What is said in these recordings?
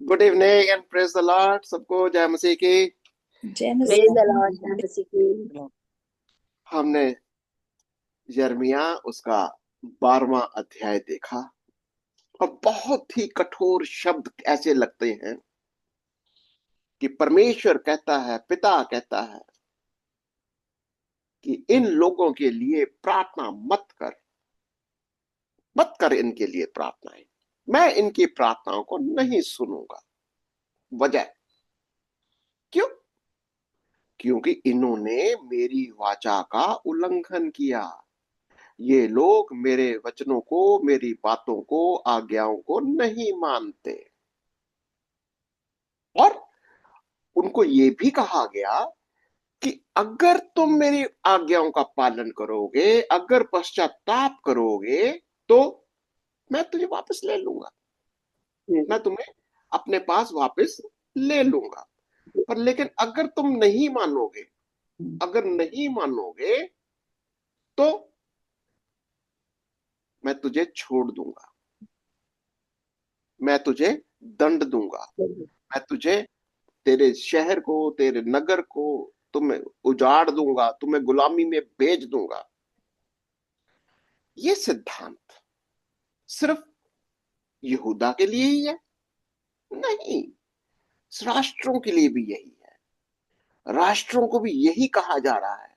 Good evening and praise the Lord. सबको जय मसीह की। जय प्रेज द मसीह। लॉर्ड, जय मसीह की। हमने यिर्मयाह उसका 12वां अध्याय देखा और बहुत ही कठोर शब्द ऐसे लगते हैं कि परमेश्वर कहता है, पिता कहता है कि इन लोगों के लिए प्रार्थना मत कर, मत कर इनके लिए प्रार्थनाएं। मैं इनकी प्रार्थनाओं को नहीं सुनूंगा। वजह क्यों? क्योंकि इन्होंने मेरी वाचा का उल्लंघन किया। ये लोग मेरे वचनों को, मेरी बातों को, आज्ञाओं को नहीं मानते। और उनको ये भी कहा गया कि अगर तुम मेरी आज्ञाओं का पालन करोगे, अगर पश्चाताप करोगे, तो मैं तुझे वापस ले लूंगा, मैं तुम्हें अपने पास वापस ले लूंगा। पर लेकिन अगर तुम नहीं मानोगे, अगर नहीं मानोगे, तो मैं तुझे छोड़ दूंगा, मैं तुझे दंड दूंगा, मैं तुझे, तेरे शहर को, तेरे नगर को तुम्हें उजाड़ दूंगा, तुम्हें गुलामी में भेज दूंगा। ये सिद्धांत सिर्फ यहूदा के लिए ही है? नहीं, राष्ट्रों के लिए भी यही है। राष्ट्रों को भी यही कहा जा रहा है।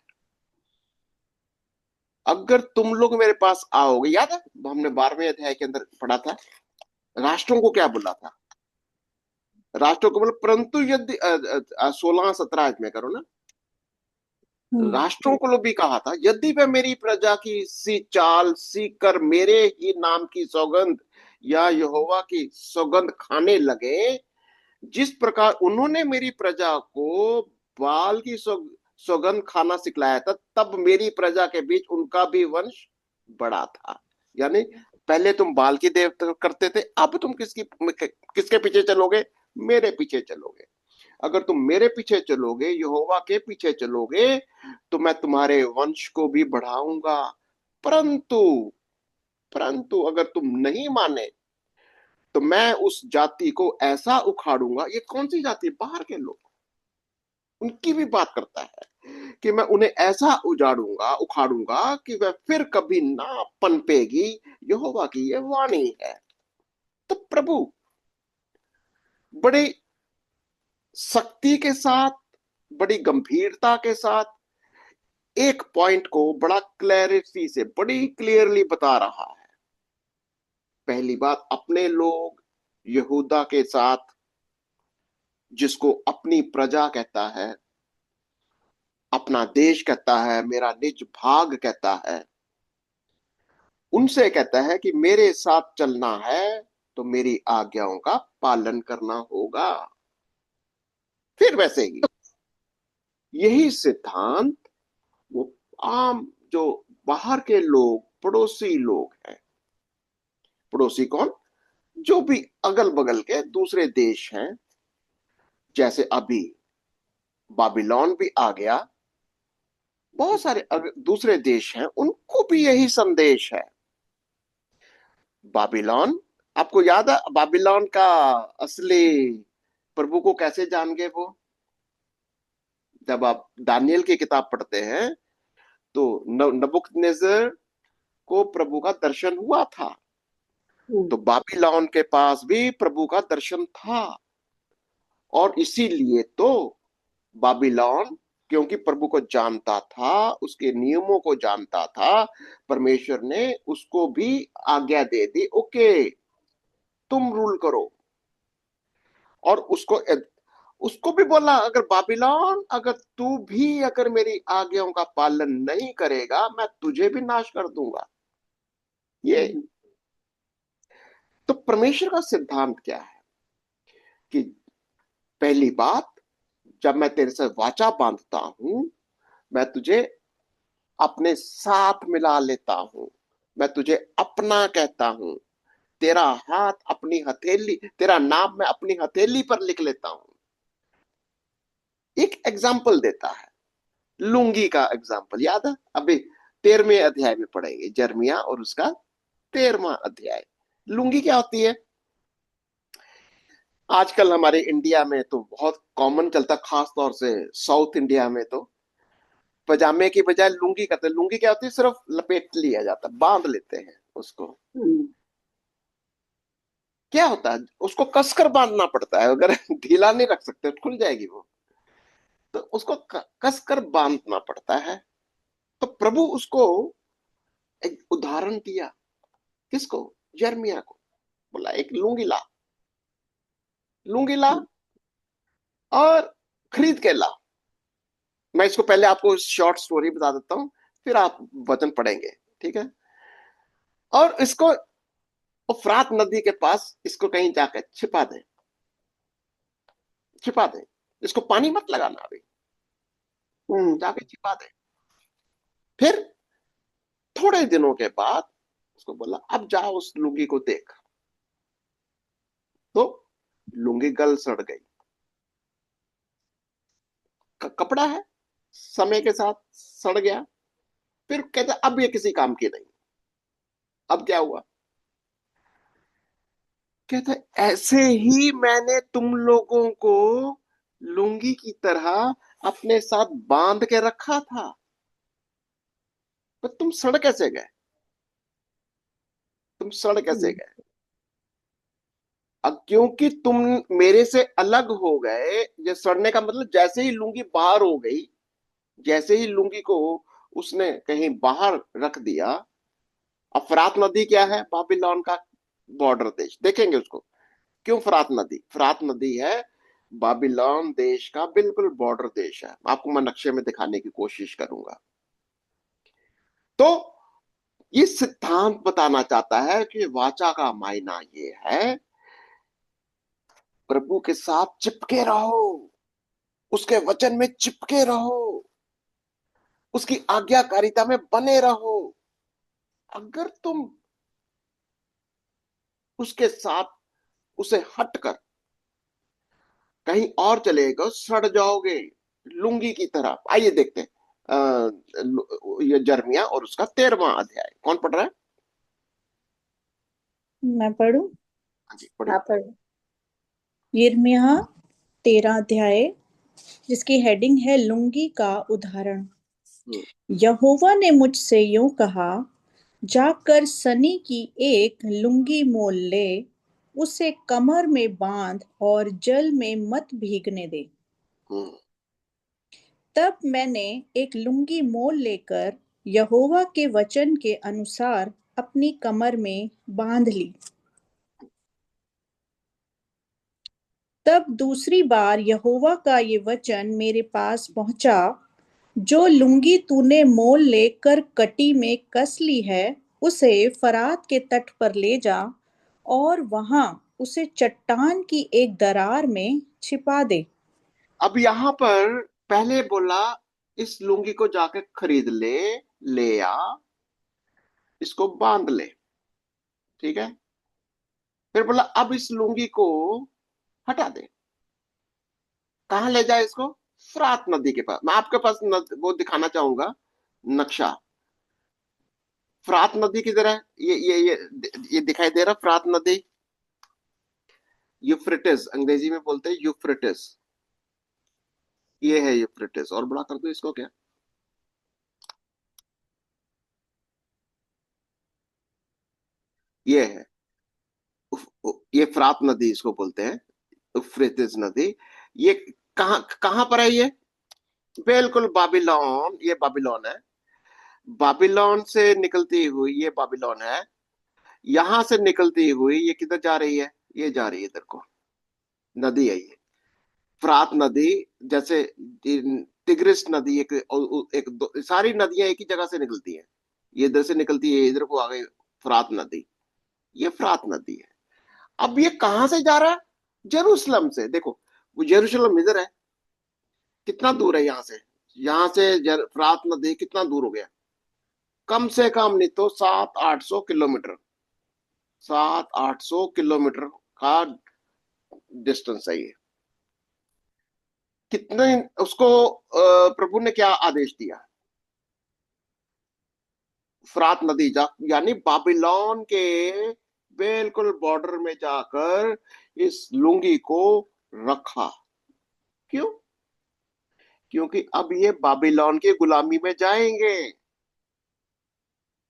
अगर तुम लोग मेरे पास आओगे, याद है हमने 12वें अध्याय के अंदर पढ़ा था, राष्ट्रों को क्या बोला था? राष्ट्रों को बोला, परंतु यदि 16-17 में करो ना, राष्ट्रों को भी कहा था, यदि वे मेरी प्रजा की सी चाल सीख कर मेरे ही नाम की सौगंध या यहोवा की सौगंध खाने लगे, जिस प्रकार उन्होंने मेरी प्रजा को बाल की सौगंध खाना सिखलाया था, तब मेरी प्रजा के बीच उनका भी वंश बड़ा था। यानी पहले तुम बाल की देवता करते थे, अब तुम किसके पीछे चलोगे? मेरे पीछे चलोगे। अगर तुम मेरे पीछे चलोगे, यहोवा के पीछे चलोगे, तो मैं तुम्हारे वंश को भी बढ़ाऊंगा। परंतु परंतु अगर तुम नहीं माने, तो मैं उस जाति को ऐसा उखाड़ूंगा। ये कौन सी जाति? बाहर के लोग, उनकी भी बात करता है कि मैं उन्हें ऐसा उजाड़ूंगा, उखाड़ूंगा कि वह फिर कभी ना पनपेगी। यहोवा की ये वाणी है। तो प्रभु बड़ी सख्ती के साथ, बड़ी गंभीरता के साथ एक पॉइंट को बड़ा क्लैरिटी से, बड़ी क्लियरली बता रहा है। पहली बात, अपने लोग यहूदा के साथ, जिसको अपनी प्रजा कहता है, अपना देश कहता है, मेरा निज भाग कहता है, उनसे कहता है कि मेरे साथ चलना है तो मेरी आज्ञाओं का पालन करना होगा। फिर वैसे ही यही सिद्धांत वो आम जो बाहर के लोग, पड़ोसी लोग हैं, पड़ोसी कौन? जो भी अगल बगल के दूसरे देश हैं, जैसे अभी बाबिलोन भी आ गया, बहुत सारे दूसरे देश हैं, उनको भी यही संदेश है। बाबिलोन, आपको याद है बाबिलोन का असली प्रभु को कैसे जान गए वो? जब आप दानियल की किताब पढ़ते हैं, तो नबुकदनेस्सर को प्रभु का दर्शन हुआ था। तो बाबिलोन के पास भी प्रभु का दर्शन था, और इसीलिए तो बाबिलोन, क्योंकि प्रभु को जानता था, उसके नियमों को जानता था, परमेश्वर ने उसको भी आज्ञा दे दी, ओके तुम रूल करो। और उसको भी बोला, अगर बाबिलोन, अगर तू भी अगर मेरी आज्ञाओं का पालन नहीं करेगा, मैं तुझे भी नाश कर दूंगा। ये तो परमेश्वर का सिद्धांत क्या है कि पहली बात, जब मैं तेरे से वाचा बांधता हूं, मैं तुझे अपने साथ मिला लेता हूं, मैं तुझे अपना कहता हूं, तेरा हाथ अपनी हथेली, तेरा नाम मैं अपनी हथेली पर लिख लेता हूं। एक एग्जाम्पल देता है, लुंगी का एग्जाम्पल याद है? अभी 13वें अध्याय में पढ़ेंगे, यिर्मयाह और उसका 13वां अध्याय। लुंगी क्या होती है? आजकल हमारे इंडिया में तो बहुत कॉमन चलता, खास तौर से साउथ इंडिया में तो पजामे की बजाय लुंगी करते हैं। लुंगी क्या होती है, सिर्फ लपेट लिया जाता है, बांध लेते हैं उसको। हम्म। क्या होता है, उसको कसकर बांधना पड़ता है, अगर ढीला नहीं रख सकते तो खुल जाएगी वो। तो उसको कसकर बांधना पड़ता है। तो प्रभु उसको एक उदाहरण दिया। किसको? यर्मिया को। बोला एक लुंगी ला, लुंगी ला और खरीद के ला। मैं इसको पहले आपको शॉर्ट स्टोरी बता देता हूँ, फिर आप वचन पढ़ेंगे, ठीक है? और इसको उफरात नदी के पास इसको कहीं जाकर छिपा दे, छिपा दे। इसको पानी मत लगाना अभी, हम्म। जाके छिपा दे। फिर थोड़े दिनों के बाद उसको बोला अब जाओ उस लुंगी को देख। तो लुंगी गल सड़ गई। कपड़ा है, समय के साथ सड़ गया। फिर कहते अब ये किसी काम की नहीं। अब क्या हुआ? कहते ऐसे ही मैंने तुम लोगों को लुंगी की तरह अपने साथ बांध के रखा था, पर तुम सड़ कैसे गए? तुम सड़ कैसे हम्म। गए? अब क्योंकि तुम मेरे से अलग हो गए। ये सड़ने का मतलब, जैसे ही लुंगी बाहर हो गई, जैसे ही लुंगी को उसने कहीं बाहर रख दिया। अब फरात नदी क्या है? बाबिलोन का बॉर्डर देश, देखेंगे उसको। क्यों फरात नदी? फरात नदी है बाबिलोन देश का बिल्कुल बॉर्डर देश है। आपको मैं नक्शे में दिखाने की कोशिश करूंगा। तो ये सिद्धांत बताना चाहता है कि वाचा का मायना ये है, प्रभु के साथ चिपके रहो, उसके वचन में चिपके रहो, उसकी आज्ञाकारिता में बने रहो। अगर तुम उसके साथ उसे हटकर कहीं और चले गए, सड़ जाओगे लुंगी की तरह। आइए देखते हैं ये जर्मिया और उसका 13वां अध्याय। कौन पढ़ रहा है? मैं पढ़ूं? हाँ जी, पढ़िए। आप पढ़ो। यिर्मयाह 13 अध्याय, जिसकी हेडिंग है लुंगी का उदाहरण। हम्म, यहोवा ने मुझसे यूं कहा, जाकर सनी की एक लुंगी मोल ले, उसे कमर में बांध और जल में मत भीगने दे। हम्म। तब मैंने एक लुंगी मोल लेकर यहोवा के वचन के अनुसार अपनी कमर में बांध ली। तब दूसरी बार यहोवा का ये वचन मेरे पास पहुंचा, जो लुंगी तूने मोल लेकर कटी में कस ली है, उसे फरात के तट पर ले जा और वहां उसे चट्टान की एक दरार में छिपा दे। अब यहां पर पहले बोला इस लुंगी को जाके खरीद ले, ले आ, इसको बांध ले, ठीक है? फिर बोला अब इस लुंगी को हटा दे। कहाँ ले जाए इसको? फरात नदी के पास। मैं आपके पास वो दिखाना चाहूंगा, नक्शा। फरात नदी किधर है? ये दिखाई दे रहा फरात नदी। यूफ्रेटिस अंग्रेजी में बोलते हैं, यूफ्रेटिस। ये है यूफ्रेटिस। और बड़ा कर दो इसको क्या? ये है ये फरात नदी इसको बोलते हैं, यूफ्रेटिस नदी। ये कहाँ कहाँ पर है ये? बिल्कुल बाबिलोन, ये बाबिलोन है। बाबिलोन से निकलती हुई ये बाबिलोन है। यहां से निकलती हुई ये किधर जा रही है? ये जा रही है इधर को, नदी है ये, फरात नदी। जैसे तिग्रिस नदी, सारी नदियां एक ही जगह से निकलती हैं। ये इधर से निकलती है, इधर को आ गई फरात नदी। ये फरात नदी है। अब ये कहां से जा रहा है? जेरूशलम से। देखो, वो जेरूशलम इधर है। कितना दूर है यहाँ से? यहाँ से फरात नदी कितना दूर हो गया? कम से कम नहीं तो 700-800 किलोमीटर। 700-800 किलोमीटर का डिस्टेंस है ये। कितने उसको प्रभु ने क्या आदेश दिया? फरात नदी जा, यानी बाबिलोन के बिल्कुल बॉर्डर में जाकर इस लुंगी को रखा। क्यों? क्योंकि अब ये बाबिलोन की गुलामी में जाएंगे।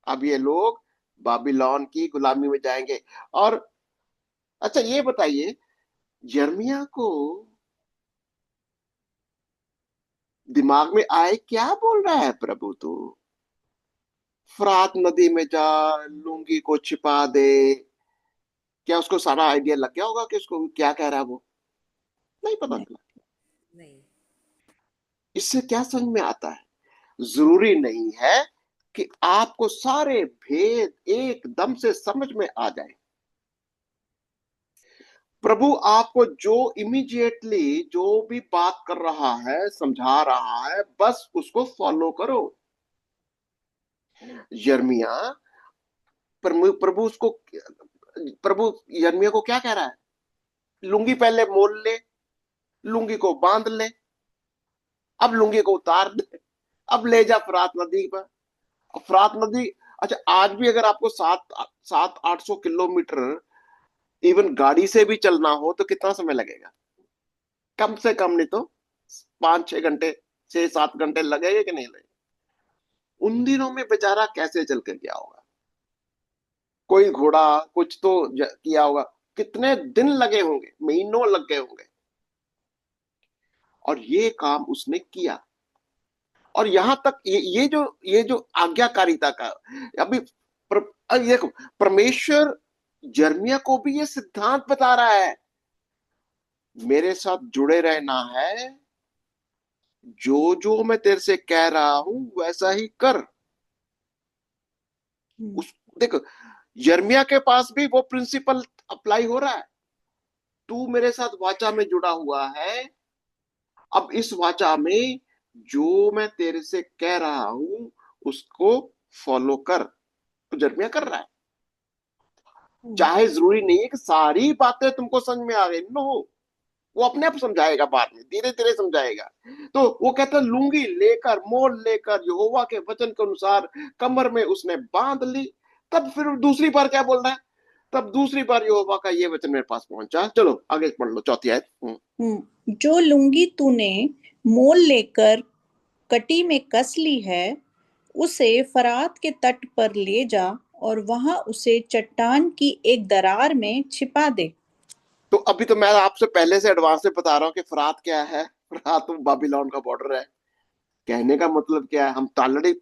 अब ये लोग बाबिलोन की गुलामी में जाएंगे। और अच्छा ये बताइए, यिर्मयाह को दिमाग में आए क्या बोल रहा है प्रभु तो? फरात नदी में जा, लुंगी को छिपा दे। क्या उसको सारा आइडिया लग गया होगा कि उसको क्या कह रहा है वो? नहीं पता नहीं। चला। नहीं। इससे क्या समझ में आता है? जरूरी नहीं है कि आपको सारे भेद एकदम से समझ में आ जाए। प्रभु आपको जो इमीडिएटली जो भी बात कर रहा है, समझा रहा है, बस उसको फॉलो करो। यिर्मयाह, प्रभु प्रभु उसको प्रभु यिर्मयाह को क्या कह रहा है? लुंगी पहले मोल ले, लुंगी को बांध ले, अब लुंगी को उतार दे, अब ले जा फरात नदी पर। फरात नदी, अच्छा आज भी अगर आपको 700-800 किलोमीटर इवन गाड़ी से भी चलना हो तो कितना समय लगेगा? कम से कम नहीं तो 5-6 घंटे, 6-7 घंटे लगेगा कि नहीं लगेगा? उन दिनों में बेचारा कैसे चल कर गया होगा? कोई घोड़ा कुछ तो किया होगा। कितने दिन लगे होंगे, महीनों लग गए होंगे। और ये काम उसने किया। और यहां तक ये जो आज्ञाकारिता का, अभी अब देखो, परमेश्वर यिर्मयाह को भी ये सिद्धांत बता रहा है, मेरे साथ जुड़े रहना है, जो जो मैं तेरे से कह रहा हूं वैसा ही कर। हम्म। उस देखो, यिर्मयाह के पास भी वो प्रिंसिपल अप्लाई हो रहा है। तू मेरे साथ वाचा में जुड़ा हुआ है, अब इस वाचा में जो मैं तेरे से कह रहा हूं उसको फॉलो कर। तो यिर्मयाह कर रहा है। हम्म। चाहे जरूरी नहीं है कि सारी बातें तुमको समझ में आ गई, नो। वो अपने आप समझाएगा, बाद में धीरे धीरे समझाएगा। तो वो कहता है, लुंगी लेकर, मोल लेकर यहोवा के वचन के अनुसार कमर में उसने बांध ली। तब फिर दूसरी बार क्या बोल रहा है? तब दूसरी बार यहोवा का ये वचन मेरे पास पहुंचा। चलो आगे पढ़ लो, चौथी आयत। जो लुंगी तूने मोल लेकर कटी में कस ली है, उसे फरात के तट पर ले जा और वहां उसे चट्टान की एक दरार में छिपा दे। तो अभी तो मैं आपसे पहले से एडवांस में बता रहा हूँ कि फरात क्या है। फरात तो बाबिलोन का बॉर्डर है। कहने का मतलब क्या है, हम तो ऑलरेडी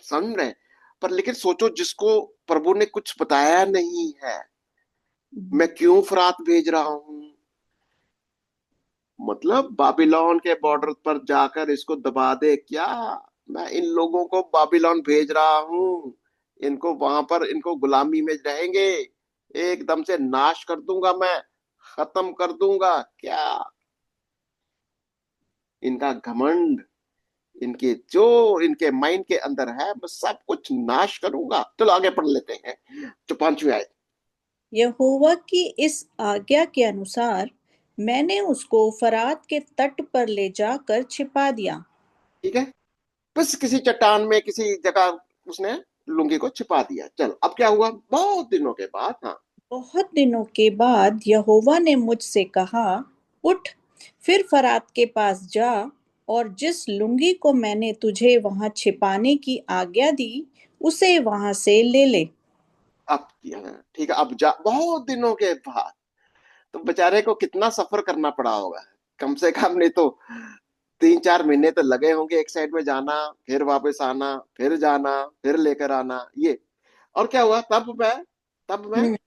समझ रहे हैं। पर लेकिन सोचो, जिसको प्रभु ने कुछ बताया नहीं है, मैं क्यों फरात भेज रहा हूं? मतलब बाबिलोन के बॉर्डर पर जाकर इसको दबा दे क्या? मैं इन लोगों को बाबिलोन भेज रहा हूं। इनको वहां पर, इनको गुलामी में रहेंगे, एकदम से नाश कर दूंगा मैं, खत्म कर दूंगा क्या? इनका घमंड, इनके जो इनके माइंड के अंदर है, मैं सब कुछ नाश करूंगा। चलो आगे पढ़ लेते हैं, जो 5वीं आयत। यहोवा की इस आज्ञा के अनुसार मैंने उसको फरात के तट पर ले जाकर छिपा दिया। ठीक है, बस किसी चट्टान में किसी जगह उसने लुंगी को छिपा दिया। चलो अब क्या हुआ? बहुत दिनों के बाद, हाँ। बहुत दिनों के बाद यहोवा ने मुझसे कहा, उठ, फिर फरात के पास जा और जिस लुंगी को मैंने तुझे वहां छिपाने की आज्ञा दी, उसे वहां से ले ले। अब ठीक है, अब जा, बहुत दिनों के बाद। तो बेचारे को कितना सफर करना पड़ा होगा, कम से कम नहीं तो 3-4 महीने तो लगे होंगे, एक साइड में जाना, फिर वापस आना, फिर जाना, फिर लेकर आना, ये। और क्या हुआ? तब मैं हम्म।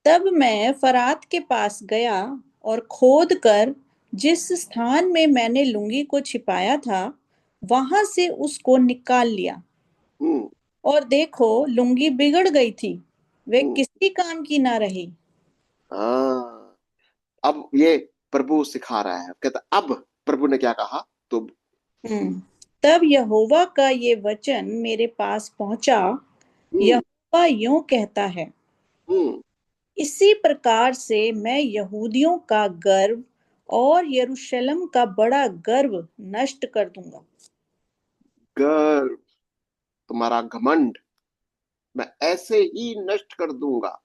तब मैं फरात के पास गया और खोद कर जिस स्थान में मैंने लुंगी को छिपाया था, वहां से उसको निकाल लिया। हम्म और देखो, लुंगी बिगड़ गई थी, वे हम्म किसी काम की ना रही। हाँ, अब ये प्रभु सिखा रहा है, कहता अब प्रभु ने क्या कहा तो। हम्म। तब यहोवा का ये वचन मेरे पास पहुंचा। हम्म यहोवा यूं कहता है, हम्म इसी प्रकार से मैं यहूदियों का गर्व और यरूशलेम का बड़ा गर्व नष्ट कर दूंगा। गर्व, तुम्हारा घमंड मैं ऐसे ही नष्ट कर दूंगा।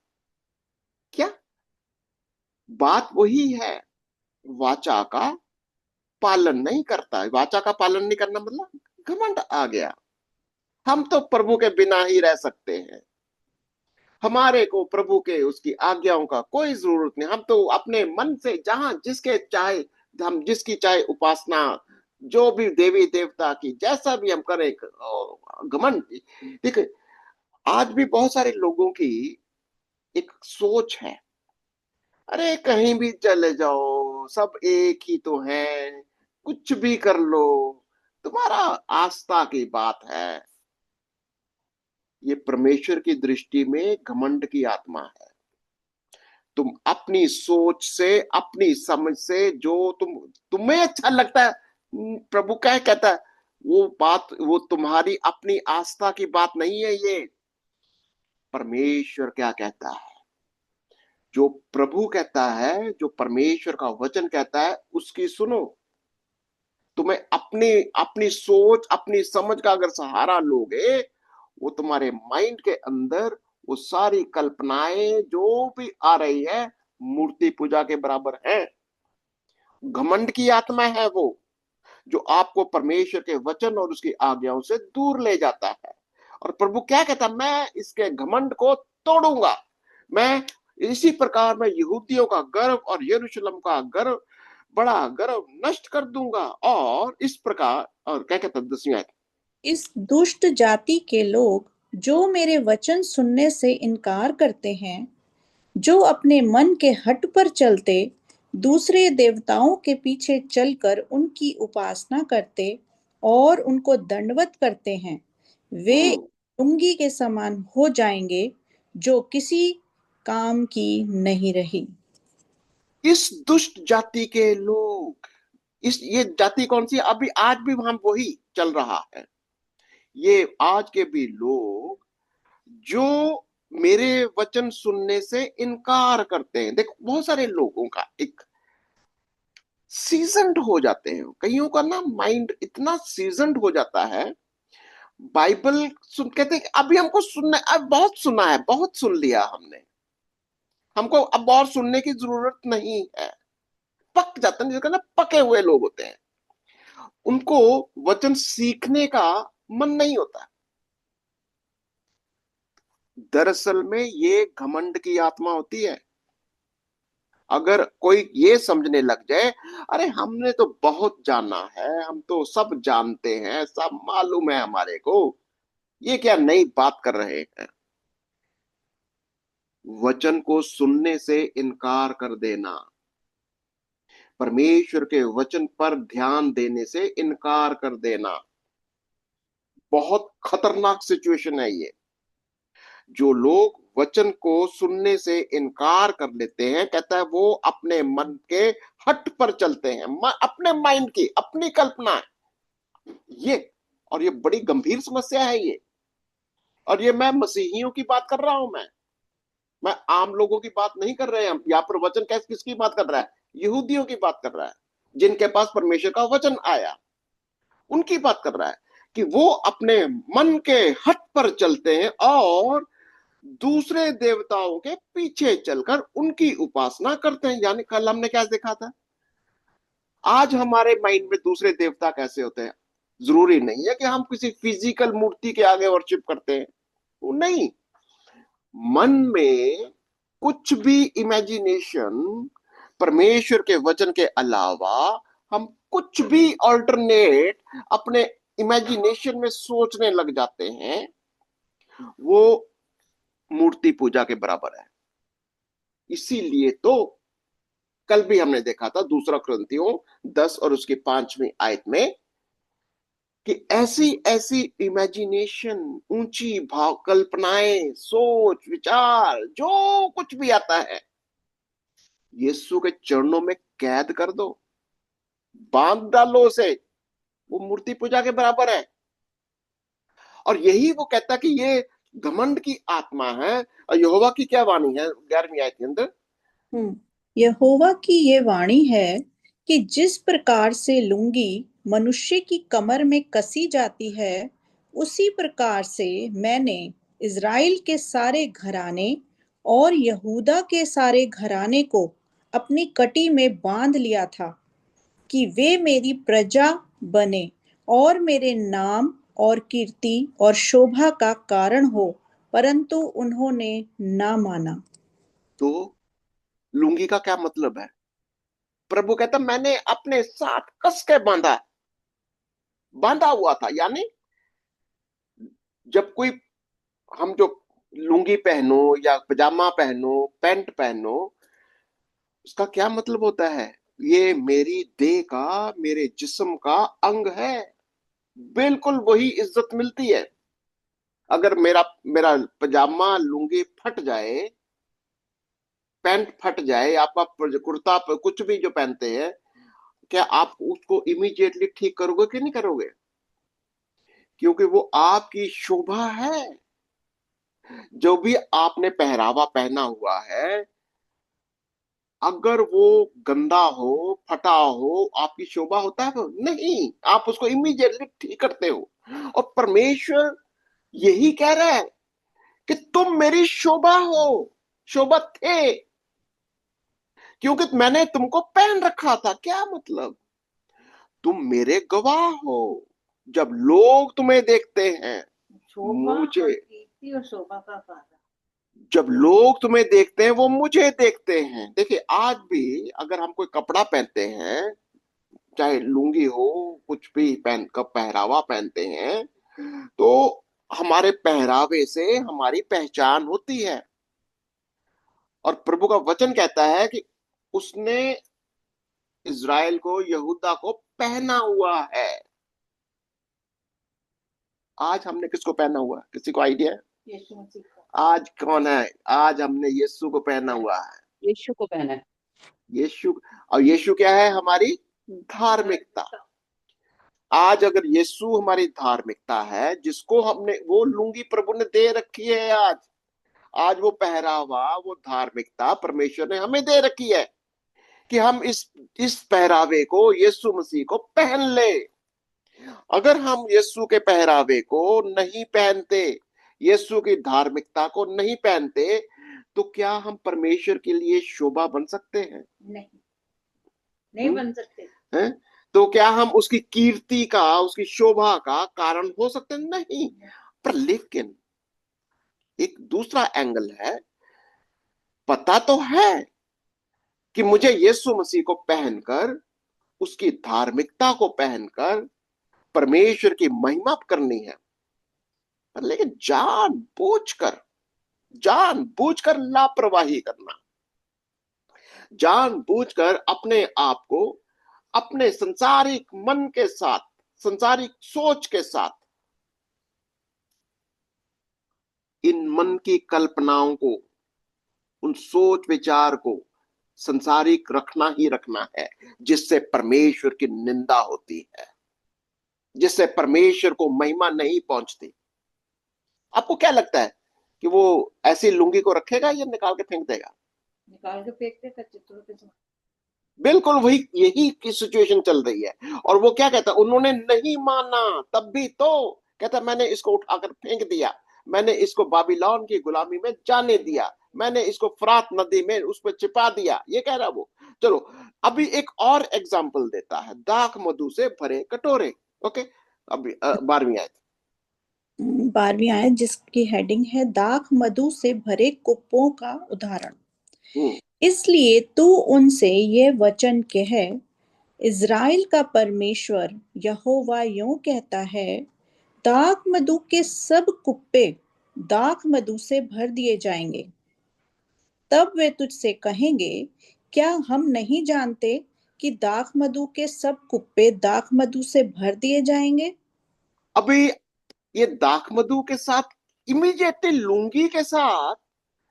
क्या बात वही है, वाचा का पालन नहीं करता। वाचा का पालन नहीं करना मतलब घमंड आ गया। हम तो प्रभु के बिना ही रह सकते हैं, हमारे को प्रभु के उसकी आज्ञाओं का कोई जरूरत नहीं, हम तो अपने मन से जहां जिसके चाहे, हम जिसकी चाहे उपासना, जो भी देवी देवता की जैसा भी हम करें, घमंड। देखिए, आज भी बहुत सारे लोगों की एक सोच है, अरे कहीं भी चले जाओ सब एक ही तो है, कुछ भी कर लो, तुम्हारा आस्था की बात है। ये परमेश्वर की दृष्टि में घमंड की आत्मा है। तुम अपनी सोच से, अपनी समझ से, जो तुम्हें अच्छा लगता है, प्रभु क्या कहता है, वो बात, वो तुम्हारी अपनी आस्था की बात नहीं है। ये परमेश्वर क्या कहता है, जो प्रभु कहता है, जो परमेश्वर का वचन कहता है, उसकी सुनो। तुम्हें अपनी अपनी सोच, अपनी समझ का अगर सहारा लोगे, वो तुम्हारे माइंड के अंदर वो सारी कल्पनाएं जो भी आ रही है, मूर्ति पूजा के बराबर है। घमंड की आत्मा है वो, जो आपको परमेश्वर के वचन और उसकी आज्ञाओं से दूर ले जाता है। और प्रभु क्या कहता है, मैं इसके घमंड को तोड़ूंगा। मैं इसी प्रकार मैं यहूदियों का गर्व और यरूशलेम का गर्व, बड़ा गर्व नष्ट कर दूंगा। और इस प्रकार, और क्या कहता है 10वीं आयत, इस दुष्ट जाति के लोग जो मेरे वचन सुनने से इनकार करते हैं, जो अपने मन के हठ पर चलते दूसरे देवताओं के पीछे चलकर उनकी उपासना करते और उनको दंडवत करते हैं, वे हम्म, लुंगी के समान हो जाएंगे जो किसी काम की नहीं रही। इस दुष्ट जाति के लोग, इस ये जाति कौन सी है? अभी आज भी वहां वही चल रहा है। ये आज के भी लोग जो मेरे वचन सुनने से इनकार करते हैं। देखो, बहुत सारे लोगों का एक सीजनड हो जाते हैं, कईयों का ना माइंड इतना सीजनड हो जाता है। बाइबल सुन कहते हैं कि अभी हमको सुनना, अब बहुत सुना है, बहुत सुन लिया हमने, हमको अब और सुनने की जरूरत नहीं है। पक जाते हैं, जिसका ना पके हुए लोग होते हैं, उनको वचन सीखने का मन नहीं होता। दरअसल में ये घमंड की आत्मा होती है। अगर कोई ये समझने लग जाए, अरे हमने तो बहुत जाना है, हम तो सब जानते हैं, सब मालूम है हमारे को, ये क्या नई बात कर रहे हैं। वचन को सुनने से इनकार कर देना, परमेश्वर के वचन पर ध्यान देने से इनकार कर देना, बहुत खतरनाक सिचुएशन है ये। जो लोग वचन को सुनने से इनकार कर लेते हैं, कहता है वो अपने मन के हट पर चलते हैं, अपने माइंड की अपनी कल्पना, ये, और ये बड़ी गंभीर समस्या है ये। और ये मैं मसीहियों की बात कर रहा हूं, मैं आम लोगों की बात नहीं कर रहे हैं। हम यहाँ पर वचन कैसे किसकी बात कर रहा है, यहूदियों की बात कर रहा है, जिनके पास परमेश्वर का वचन आया, उनकी बात कर रहा है कि वो अपने मन के हट पर चलते हैं और दूसरे देवताओं के पीछे चलकर उनकी उपासना करते हैं। यानी कल हमने क्या देखा था, आज हमारे माइंड में दूसरे देवता कैसे होते हैं, जरूरी नहीं है कि हम किसी फिजिकल मूर्ति के आगे वर्शिप करते हैं, वो नहीं। मन में कुछ भी इमेजिनेशन, परमेश्वर के वचन के अलावा हम कुछ भी ऑल्टरनेट अपने इमेजिनेशन में सोचने लग जाते हैं, वो मूर्ति पूजा के बराबर है। इसीलिए तो कल भी हमने देखा था 2 कुरिन्थियों 10 और उसकी 5वीं आयत में, कि ऐसी ऐसी इमेजिनेशन, ऊंची भाव कल्पनाएं, सोच विचार, जो कुछ भी आता है, यीशु के चरणों में कैद कर दो, बांध डालो उसे, वो मूर्ति पूजा के बराबर है। और यही वो कहता कि ये घमंड की आत्मा है। और यहोवा की क्या वाणी है 11वीं आयत के अंदर, यहोवा की ये वाणी है कि जिस प्रकार से लुंगी मनुष्य की कमर में कसी जाती है, उसी प्रकार से मैंने इज़राइल के सारे घराने और यहूदा के सारे घराने को अपनी कटी में बांध लिया था कि वे मेरी प्रजा बने और मेरे नाम और कीर्ति और शोभा का कारण हो, परंतु उन्होंने ना माना। तो लुंगी का क्या मतलब है? प्रभु कहता मैंने अपने साथ कस के बांधा हुआ था। यानी जब कोई, हम जो लुंगी पहनो या पजामा पहनो, पैंट पहनो, उसका क्या मतलब होता है? ये मेरी देह का, मेरे जिस्म का अंग है। बिल्कुल वही इज्जत मिलती है। अगर मेरा मेरा पजामा लुंगी फट जाए, पैंट फट जाए, आपका कुर्ता कुछ भी जो पहनते हैं, क्या आप उसको इमीडिएटली ठीक करोगे कि नहीं करोगे? क्योंकि वो आपकी शोभा है। जो भी आपने पहरावा पहना हुआ है, अगर वो गंदा हो, फटा हो, आपकी शोभा होता है वो? नहीं, आप उसको इमीडिएटली ठीक करते हो। और परमेश्वर यही कह रहा है कि तुम मेरी शोभा हो, शोभा थे, क्योंकि मैंने तुमको पहन रखा था। क्या मतलब? तुम मेरे गवाह हो। जब लोग तुम्हें देखते हैं, शोभा मुझे, और कीर्ति और शोभा का कारण। जब लोग तुम्हें देखते हैं वो मुझे देखते हैं। देखिए, आज भी अगर हम कोई कपड़ा पहनते हैं, चाहे लुंगी हो, कुछ भी पहन का पहरावा पहनते हैं, तो हमारे पहरावे से हमारी पहचान होती है। और प्रभु का वचन कहता है कि उसने इज़राइल को, यहूदा को पहना हुआ है। आज हमने किसको पहना हुआ है? किसी को आइडिया है? यीशु मसीह को। आज कौन है? आज हमने यीशु को पहना हुआ है। यीशु को पहना है। यीशु। और यीशु क्या है? हमारी धार्मिकता। आज अगर यीशु हमारी धार्मिकता है, जिसको हमने, वो लुंगी प्रभु ने दे रखी है आज। आज वो पहरावा, वो धार्मिकता परमेश्वर ने हमें दे रखी है कि हम इस पहरावे को, यीशु मसीह को पहन ले। अगर हम यीशु के पहरावे को नहीं पहनते, यीशु की धार्मिकता को नहीं पहनते, तो क्या हम परमेश्वर के लिए शोभा बन सकते हैं? नहीं, नहीं बन सकते हैं? तो क्या हम उसकी कीर्ति का, उसकी शोभा का कारण हो सकते हैं? नहीं। पर लेकिन एक दूसरा एंगल है। पता तो है कि मुझे यीशु मसीह को पहनकर, उसकी धार्मिकता को पहनकर परमेश्वर की महिमा करनी है। पर लेकिन जानबूझकर लापरवाही करना, जानबूझकर अपने आप को अपने संसारिक मन के साथ, संसारिक सोच के साथ, इन मन की कल्पनाओं को, उन सोच विचार को संसारिक रखना ही रखना है, जिससे परमेश्वर की निंदा होती है, जिससे परमेश्वर को महिमा नहीं पहुंचती। आपको क्या लगता है कि वो ऐसी लुंगी को रखेगा या निकाल के फेंक देगा? निकाल के फेंक देगा चित्रों के साथ। बिल्कुल वही, यही की सिचुएशन चल रही है। और वो क्या कहता है? उन्होंने नहीं माना, तब भी तो कहता मैंने इसको उठाकर फेंक दिया, मैंने इसको बाबिलोन की गुलामी में जाने दिया, मैंने इसको फरात नदी में उस पर छिपा दिया। ये कह रहा वो। चलो, अभी एक और एग्जाम्पल देता है, दाख मधु से भरे कटोरे। ओके, अभी 12वीं आयत। 12वीं आयत, जिसकी हेडिंग है दाख मधु से भरे कुप्पों का उदाहरण। इसलिए तू उनसे ये वचन कह, इज़राइल का परमेश्वर यहोवा यूं कहता है, दाख मधु के सब कुप्पे दाख मधु से भर दिए जाएंगे। तब वे तुझसे कहेंगे, क्या हम नहीं जानते कि दाख मधु के सब कुप्पे दाख मधु से भर दिए जाएंगे? अभी ये दाख मधु के साथ, इमीडिएटली लुंगी के साथ,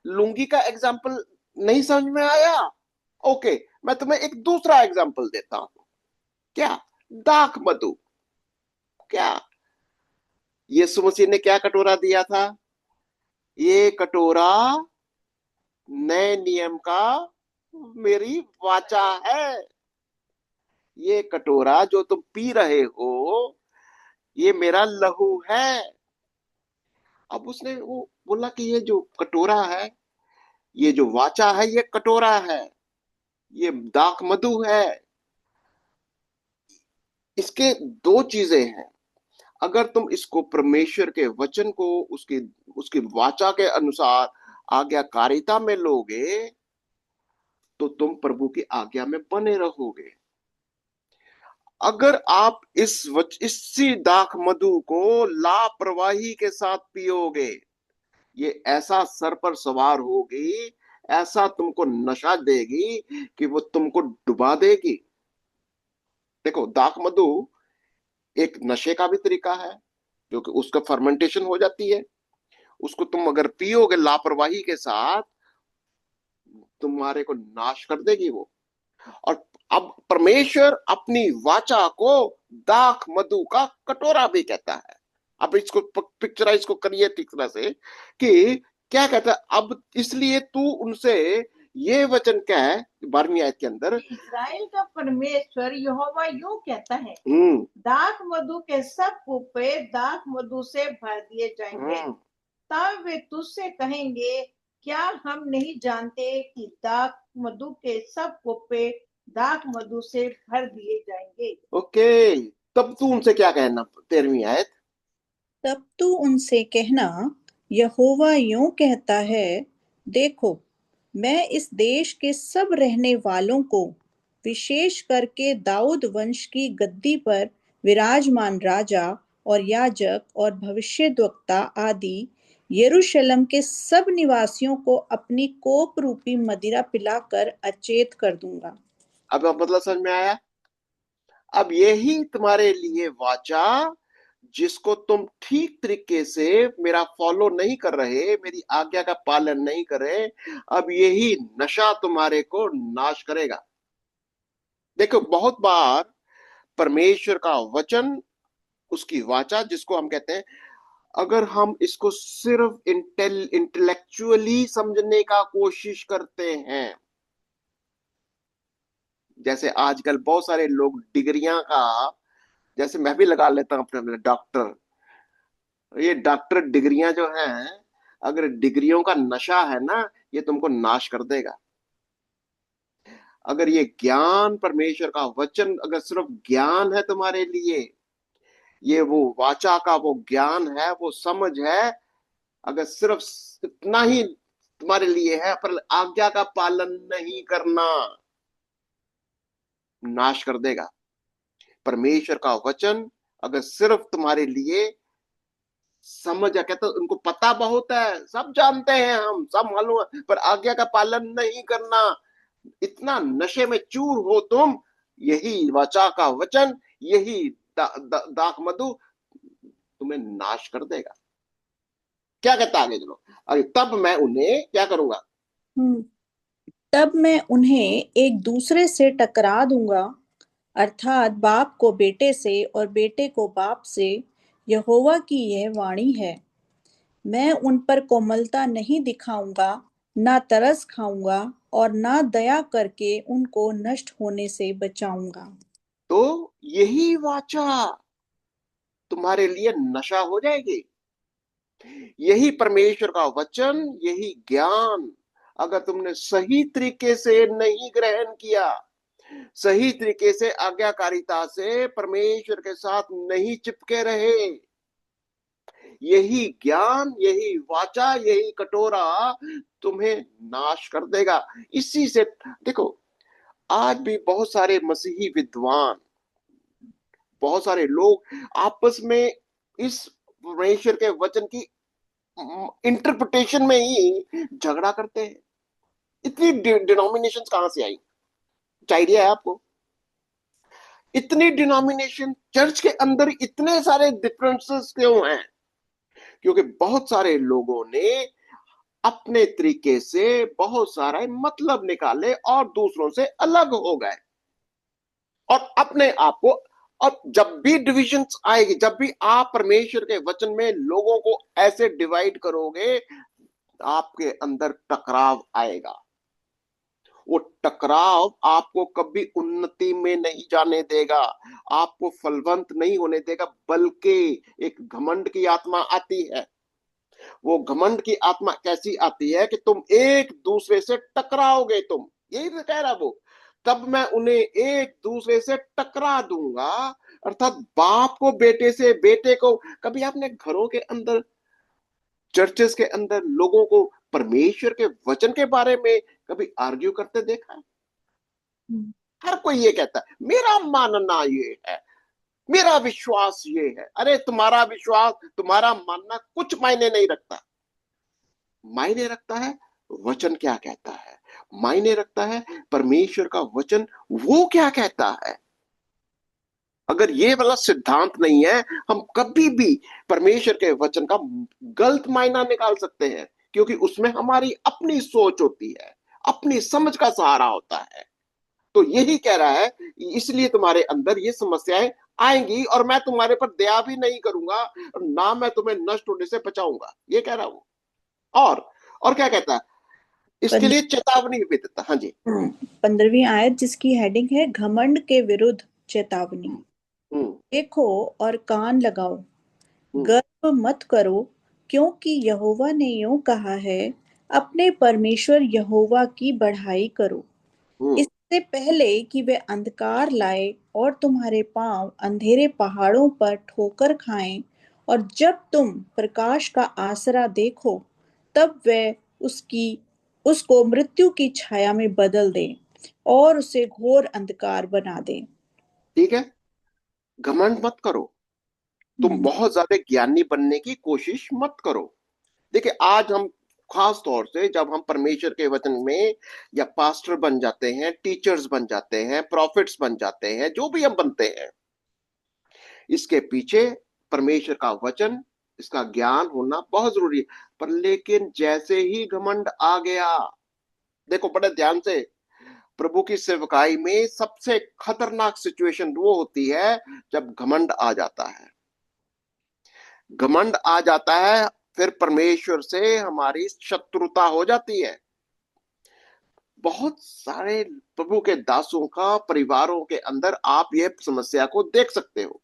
लुंगी का एग्जाम्पल नहीं समझ में आया? ओके, मैं तुम्हें एक दूसरा एग्जाम्पल देता हूं। क्या? दाख मधु। क्या यीशु मसीह ने क्या कटोरा दिया था? ये कटोरा नए नियम का मेरी वाचा है। ये कटोरा जो तुम पी रहे हो, ये मेरा लहू है। अब उसने वो बोला कि ये जो कटोरा है, ये जो वाचा है ये कटोरा है, ये दाख मधु है। इसके दो चीजें हैं। अगर तुम इसको परमेश्वर के वचन को उसकी उसकी वाचा के अनुसार आज्ञाकारिता में लोगे तो तुम प्रभु की आज्ञा में बने रहोगे। अगर आप इसी दाख मधु को लापरवाही के साथ पियोगे, ये ऐसा सर पर सवार होगी, ऐसा तुमको नशा देगी कि वो तुमको डुबा देगी। देखो, दाख मधु एक नशे का भी तरीका है, जो कि उसका फर्मेंटेशन हो जाती है। उसको तुम अगर पियोगे लापरवाही के साथ, तुम्हारे को नाश कर देगी वो। और अब परमेश्वर अपनी वाचा को दाख मधु का कटोरा भी कहता है। अब इसको पिक्चराइज को करिए ठीक तरह से कि क्या कहता है। अब इसलिए तू उनसे ये वचन कह, 12वीं आयत के अंदर, इस्राएल का परमेश्वर यहोवा यूं कहता है, हम्म दाख मधु के सब कुप्पे दाख मधु से भर दिए जाएंगे। तब वे तुझसे कहेंगे, क्या हम नहीं जानते कि दाख मधु के सब कुप्पे दाख मधु से भर दिए जाएंगे। ओके, तब तू उनसे क्या कहना, 13वीं आयत। तब तू उनसे कहना, यहोवा यूं कहता है, देखो, मैं इस देश के सब रहने वालों को, विशेष करके दाऊद वंश की गद्दी पर विराजमान राजा और याजक और भविष्यद्वक्ता आदि यरूशलेम के सब निवासियों को अपनी कोप रूपी मदिरा पिलाकर अचेत कर दूंगा। अब मतलब समझ में आया। अब यही तुम्हारे लिए वाचा, जिसको तुम ठीक तरीके से मेरा फॉलो नहीं कर रहे, मेरी आज्ञा का पालन नहीं कर रहे, अब यही नशा तुम्हारे को नाश करेगा। देखो, बहुत बार परमेश्वर का वचन, उसकी वाचा जिसको हम कहते हैं, अगर हम इसको सिर्फ इंटेलेक्चुअली समझने का कोशिश करते हैं, जैसे आजकल बहुत सारे लोग डिग्रियां का, जैसे मैं भी लगा लेता हूं अपने डॉक्टर, ये डॉक्टर डिग्रियां जो हैं, अगर डिग्रियों का नशा है ना, ये तुमको नाश कर देगा। अगर ये ज्ञान, परमेश्वर का वचन अगर सिर्फ ज्ञान है तुम्हारे लिए, ये वो वाचा का वो ज्ञान है, वो समझ है, अगर सिर्फ इतना ही तुम्हारे लिए है, पर आज्ञा का पालन नहीं करना, नाश कर देगा। परमेश्वर का वचन अगर सिर्फ तुम्हारे लिए समझ है, कहते उनको पता बहुत है, सब जानते हैं, हम सब मालूम है, पर आज्ञा का पालन नहीं करना, इतना नशे में चूर हो तुम, यही वाचा का वचन, यही दाख मधु तुम्हें नाश कर देगा। क्या कहता आगे चलो, अरे तब मैं उन्हें क्या करूंगा। तब मैं उन्हें एक दूसरे से टकरा दूंगा, अर्थात बाप को बेटे से और बेटे को बाप से। यहोवा की यह वाणी है, मैं उन पर कोमलता नहीं दिखाऊंगा, ना तरस खाऊंगा और ना दया करके उनको नष्ट होने से बचाऊंगा। तो यही वाचा तुम्हारे लिए नशा हो जाएगी। यही परमेश्वर का वचन, यही ज्ञान अगर तुमने सही तरीके से नहीं ग्रहण किया, सही तरीके से आज्ञाकारिता से परमेश्वर के साथ नहीं चिपके रहे, यही ज्ञान, यही वाचा, यही कटोरा तुम्हें नाश कर देगा। इसी से देखो, आज भी बहुत सारे मसीही विद्वान, बहुत सारे लोग आपस में इस परमेश्वर के वचन की इंटरप्रिटेशन में ही झगड़ा करते हैं। इतनी डिनोमिनेशन कहां से आई, कुछ आइडिया है आपको? इतनी डिनोमिनेशन चर्च के अंदर, इतने सारे डिफरेंसेस क्यों हैं? क्योंकि बहुत सारे लोगों ने अपने तरीके से बहुत सारे मतलब निकाले और दूसरों से अलग हो गए, और अपने आप को, और जब भी डिविजन्स आएगी, जब भी आप परमेश्वर के वचन में लोगों को ऐसे डिवाइड करोगे, आपके अंदर टकराव आएगा। वो टकराव आपको कभी उन्नति में नहीं जाने देगा, आपको फलवंत नहीं होने देगा, बल्कि एक घमंड की आत्मा आती है। वो घमंड की आत्मा कैसी आती है कि तुम एक दूसरे से टकराओगे, तुम, यही तो कह रहा वो, तब मैं उन्हें एक दूसरे से टकरा दूंगा। अर्थात बाप को बेटे से, बेटे को, कभी आपने घरों के अंदर, चर्चेस के अंदर लोगों को परमेश्वर के वचन के बारे में कभी आर्ग्यू करते देखा है? हम्म। हर कोई ये कहता है मेरा मानना ये है, मेरा विश्वास ये है। अरे तुम्हारा विश्वास, तुम्हारा मानना कुछ मायने नहीं रखता। मायने रखता है वचन क्या कहता है, मायने रखता है परमेश्वर का वचन वो क्या कहता है। अगर ये वाला सिद्धांत नहीं है, हम कभी भी परमेश्वर के वचन का गलत मायना निकाल सकते हैं, क्योंकि उसमें हमारी अपनी सोच होती है, अपनी समझ का सहारा होता है। तो यही कह रहा है, इसलिए तुम्हारे अंदर ये समस्याएं आएंगी और मैं तुम्हारे पर दया भी नहीं करूंगा, और ना मैं तुम्हें नष्ट होने से बचाऊंगा, ये कह रहा हूं। और क्या कहता है, इसके लिए चेतावनी भी देता। हाँ जी। 15वीं आयत जिसकी हेडिंग है घमंड के विरुद्ध चेतावनी। हम्म। हम्म। देखो और कान लगाओ, हम्म। गर्व मत करो, क्योंकि यहोवा ने यूं कहा है, अपने परमेश्वर यहोवा की बढ़ाई करो, हम्म। इससे पहले कि वे अंधकार लाए और तुम्हारे पांव अंधेरे पहाड़ों पर ठोकर खाएं, और जब तुम प्रकाश का आसरा देखो, तब वे उसकी उसको मृत्यु की छाया में बदल दें और उसे घोर अंधकार बना दें। ठीक है, घमंड मत करो, तुम हम्म। बहुत ज्यादा ज्ञानी बनने की कोशिश मत करो। देखिए, आज हम खास तौर से जब हम परमेश्वर के वचन में या पास्टर बन जाते हैं, टीचर्स बन जाते हैं, प्रॉफिट्स बन जाते हैं, जो भी हम बनते हैं, इसके पीछे परमेश्वर का वचन, इसका ज्ञान होना बहुत जरूरी है। पर लेकिन जैसे ही घमंड आ गया, देखो बड़े ध्यान से, प्रभु की सेवकाई में सबसे खतरनाक सिचुएशन वो होती है जब घमंड आ जाता है। घमंड आ जाता है, फिर परमेश्वर से हमारी शत्रुता हो जाती है। बहुत सारे प्रभु के दासों का परिवारों के अंदर आप ये समस्या को देख सकते हो,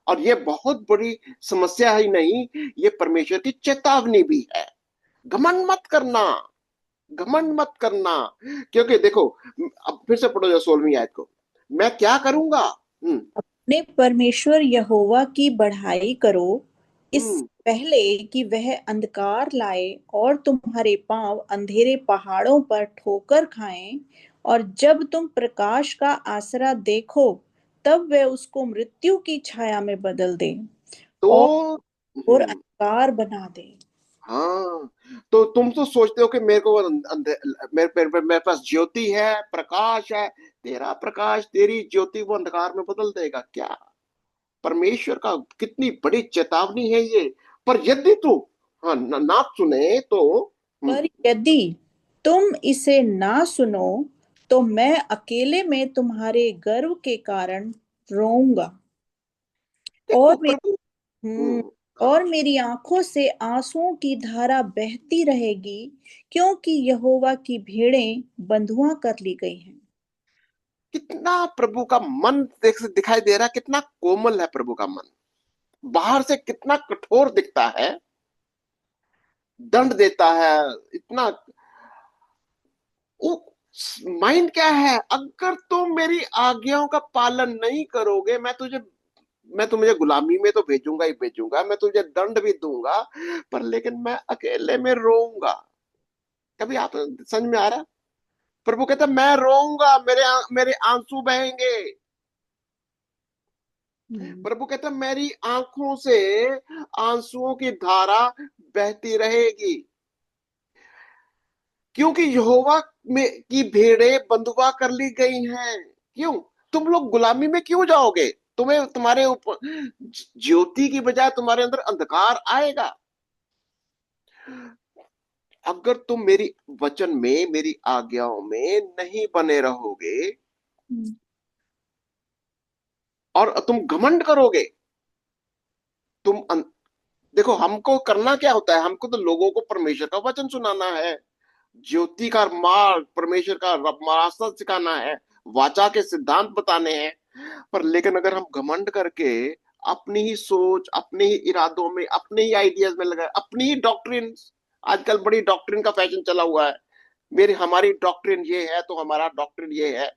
और ये बहुत बड़ी समस्या ही नहीं, ये परमेश्वर की चेतावनी भी है। घमंड मत करना, घमंड मत करना। क्योंकि देखो, अब फिर से पढ़ो जो 16वीं आयत को, मैं क्या करूंगा। हम्म। अपने परमेश्वर यहोवा की बढ़ाई करो, इससे हम्म। पहले कि वह अंधकार लाए और तुम्हारे पांव अंधेरे पहाड़ों पर ठोकर खाएं, और जब तुम प्रकाश का आसरा देखो, तब वह उसको मृत्यु की छाया में बदल दे तो और घोर हम्म, अंधकार बना दे। हाँ, तो तुम तो सोचते हो कि मेरे को मेरे पास ज्योति है, प्रकाश है, तेरा प्रकाश, तेरी ज्योति वो अंधकार में बदल देगा क्या? परमेश्वर का कितनी बड़ी चेतावनी है ये। पर यदि तू, हाँ, ना सुने तो, पर यदि तुम इसे ना सुनो, तो मैं अकेले में तुम्हारे गर्व के कारण रोऊंगा, देखो और मेरी प्रभु। हम्म, और हाँ, मेरी आंखों से आंसुओं की धारा बहती रहेगी, क्योंकि यहोवा की भेड़ें बंधुआ कर ली गई हैं। कितना प्रभु का मन दिखाई दे रहा है, कितना कोमल है प्रभु का मन। बाहर से कितना कठोर दिखता है, दंड देता है इतना। माइंड क्या है, अगर तुम मेरी आज्ञाओं का पालन नहीं करोगे, मैं तुम्हें गुलामी में तो भेजूंगा ही भेजूंगा, मैं तुझे दंड भी दूंगा, पर लेकिन मैं अकेले में रोऊंगा। कभी आप समझ में आ रहा है? प्रभु कहता है, मैं रोऊंगा, मेरे आंसू बहेंगे। हम्म। प्रभु कहता है, मेरी आंखों से आंसुओं की धारा बहती रहेगी, क्योंकि यहोवा में की भेड़ें बंधुआ कर ली गई हैं। क्यों? तुम लोग गुलामी में क्यों जाओगे? तुम्हें तुम्हारे ऊपर ज्योति की बजाय तुम्हारे अंदर अंधकार आएगा। अगर तुम मेरी वचन में, मेरी आज्ञाओं में नहीं बने रहोगे, हम्म। और तुम घमंड करोगे, तुम देखो, हमको करना क्या होता है, हमको तो लोगों को परमेश्वर का वचन सुनाना है, ज्योति का मार्ग, परमेश्वर का रास्ता सिखाना है, वाचा के सिद्धांत बताने हैं। पर लेकिन अगर हम घमंड करके अपनी ही सोच, अपने ही इरादों में, अपने ही आइडियाज में लगा, अपनी ही डॉक्ट्रिन। आजकल बड़ी डॉक्ट्रिन का फैशन चला हुआ है। मेरी हमारी डॉक्ट्रिन ये है तो हमारा डॉक्ट्रिन ये है।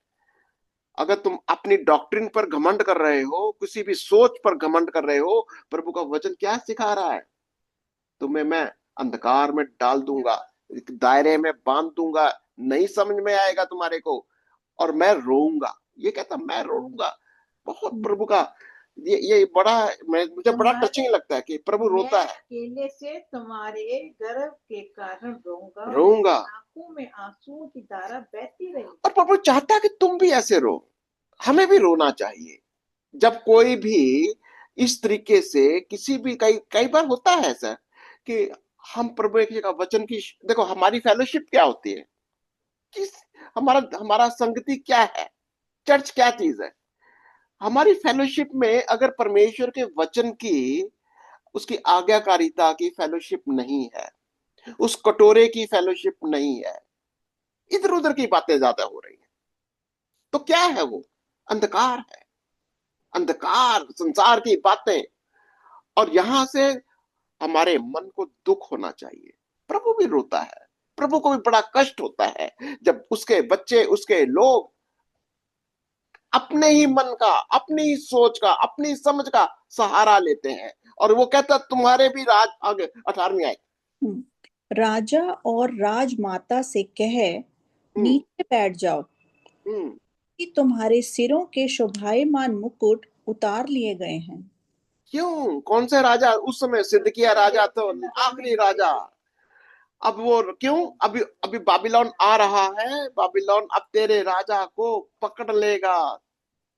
अगर तुम अपनी डॉक्ट्रिन पर घमंड कर रहे हो, किसी भी सोच पर घमंड कर रहे हो, प्रभु का वचन क्या सिखा रहा है? तुम्हें मैं अंधकार में डाल दूंगा, एक दायरे में बांध दूंगा, नहीं समझ में आएगा तुम्हारे को, और मैं रोऊंगा। ये कहता मैं रोऊंगा। बहुत प्रभु का ये बड़ा, मुझे बड़ा टचिंग लगता है कि प्रभु रोता है। अकेले से तुम्हारे गर्व के कारण रोऊंगा, रोऊंगा। आंखों में आंसुओं की धारा बहती रही। और प्रभु चाहता है कि तुम भी ऐसे रो। हमें भी रोना चाहिए जब कोई भी इस तरीके से किसी भी, कई कई बार होता है ऐसा कि हम प्रभु का वचन की, देखो हमारी फेलोशिप क्या होती है, किस, हमारा हमारा संगति क्या है, चर्च क्या चीज है। हमारी फेलोशिप में अगर परमेश्वर के वचन की, उसकी आज्ञाकारिता की फेलोशिप नहीं है, उस कटोरे की फेलोशिप नहीं है, इधर उधर की बातें ज्यादा हो रही हैं, तो क्या है वो? अंधकार है। अंधकार, संसार की बातें। और यहां से हमारे मन को दुख होना चाहिए। प्रभु भी रोता है। प्रभु को भी बड़ा कष्ट होता है जब उसके बच्चे, उसके लोग अपने ही मन का, अपनी ही सोच का, अपनी समझ का सहारा लेते हैं। और वो कहता तुम्हारे भी राज, आगे 18वीं आयत, राजा और राजमाता से कह, हम्म नीचे बैठ जाओ, हम्म कि तुम्हारे सिरों के शोभायमान मुकुट उतार लिए गए हैं। क्यों? कौन से राजा? उस समय सिदकिय्याह राजा तो आखिरी राजा। अब वो क्यों? अभी अभी बाबिलोन आ रहा है। बाबिलोन अब तेरे राजा को पकड़ लेगा।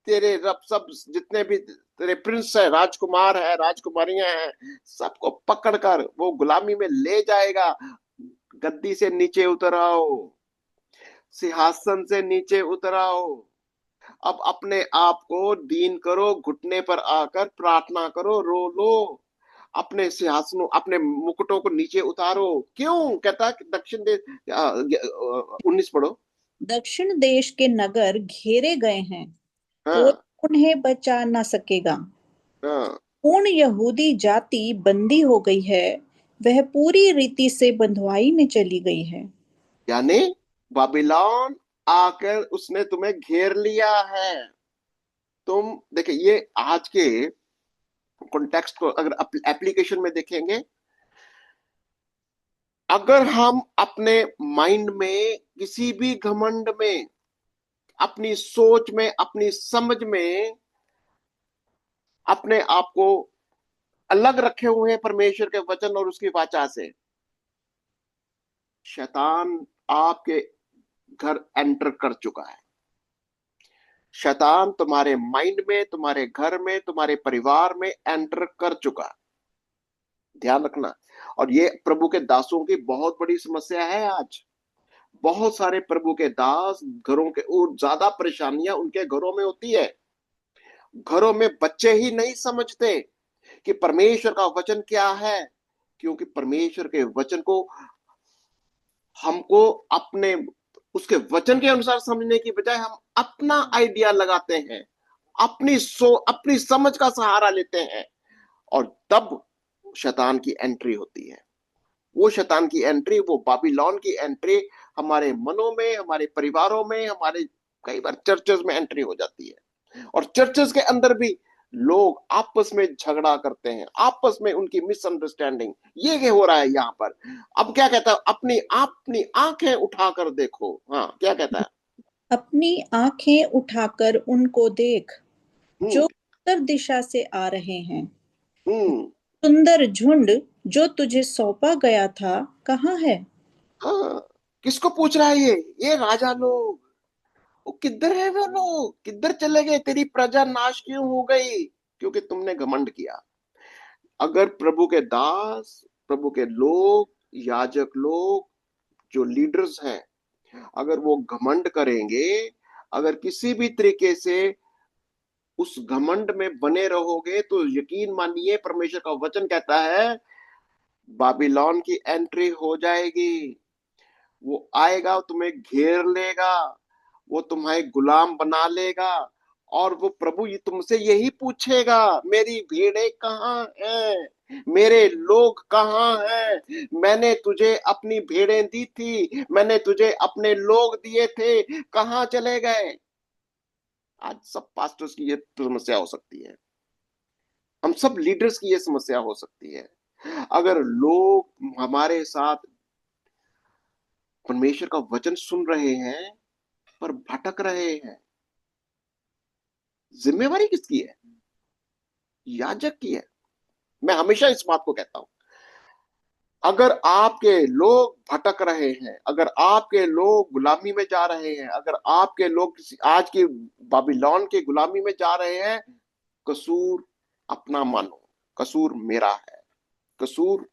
तेरे रब, सब जितने भी तेरे प्रिंस है, राजकुमार है, राजकुमारियां हैं, सबको पकड़कर वो गुलामी में ले जाएगा। गद्दी से नीचे उतर आओ, सिंहासन से नीचे उतर आओ। अब अपने आप को दीन करो, घुटने पर आकर प्रार्थना करो, रो लो, अपने सिंहासनों, अपने मुकुटों को नीचे उतारो। क्यों कहता है दक्षिण देश, 19 पढ़ो। दक्षिण देश के नगर घेरे गए हैं, कोई हाँ उन्हें बचा न सकेगा। हाँ। पूर्ण यहूदी जाति बंदी हो गई है, वह पूरी रीति से बंधुआई में चली गई है। यानी बाबिलोन आकर उसने तुम्हें घेर लिया है। तुम देखिए, ये आज के कॉन्टेक्स्ट को अगर एप्लीकेशन में देखेंगे, अगर हम अपने माइंड में, किसी भी घमंड में, अपनी सोच में, अपनी समझ में अपने आप को अलग रखे हुए हैं परमेश्वर के वचन और उसकी वाचा से, शैतान आपके घर एंटर कर चुका है। शैतान तुम्हारे माइंड में, तुम्हारे घर में, तुम्हारे परिवार में एंटर कर चुका। ध्यान रखना। और ये प्रभु के दासों की बहुत बड़ी समस्या है आज। बहुत सारे प्रभु के दास घरों के, और ज्यादा परेशानियां उनके घरों में होती है। घरों में बच्चे ही नहीं समझते कि परमेश्वर का वचन क्या है, क्योंकि परमेश्वर के वचन को हमको अपने, उसके वचन के अनुसार समझने की बजाय हम अपना आइडिया लगाते हैं, अपनी समझ का सहारा लेते हैं। और तब शैतान की एंट्री होती है। वो शैतान की एंट्री, वो बाबिलोन की एंट्री हमारे मनों में, हमारे परिवारों में, हमारे कई बार चर्चेस में एंट्री हो जाती है। और चर्चेस के अंदर भी लोग आपस में झगड़ा करते हैं, आपस में उनकी मिसअंडरस्टैंडिंग, ये हो रहा है यहाँ पर। अब क्या कहता है? अपनी आंखें उठाकर देखो। हाँ, क्या कहता है? अपनी आंखें उठाकर उनको देख, हम्म जो उत्तर दिशा से आ रहे हैं। हम्म सुंदर झुंड जो तुझे सौंपा गया था, कहाँ है? हाँ, किसको पूछ रहा है ये राजा लोग? वो किधर है? वो लोग किधर चले गए? तेरी प्रजा नाश क्यों हो गई? क्योंकि तुमने घमंड किया। अगर प्रभु के दास, प्रभु के लोग, याजक लोग, जो लीडर्स हैं, अगर वो घमंड करेंगे, अगर किसी भी तरीके से उस घमंड में बने रहोगे, तो यकीन मानिए परमेश्वर का वचन कहता है बाबिलोन की एंट्री हो जाएगी। वो आएगा, तुम्हें घेर लेगा, वो तुम्हें गुलाम बना लेगा, और वो प्रभु ये तुमसे यही पूछेगा, मेरी भेड़ें कहाँ हैं, मेरे लोग कहाँ हैं? मैंने तुझे अपनी भेड़ें दी थी, मैंने तुझे अपने लोग दिए थे, कहाँ चले गए? आज सब पास्टर्स की ये समस्या हो सकती है, हम सब लीडर्स की ये समस्या हो सकती है। अगर लोग हमारे साथ परमेश्वर का वचन सुन रहे हैं पर भटक रहे हैं, जिम्मेवारी किसकी है? याजक की है। मैं हमेशा इस बात को कहता हूं, अगर आपके लोग भटक रहे हैं, अगर आपके लोग गुलामी में जा रहे हैं, अगर आपके लोग किसी आज की बाबिलोन के गुलामी में जा रहे हैं, कसूर अपना मानो, कसूर मेरा है, कसूर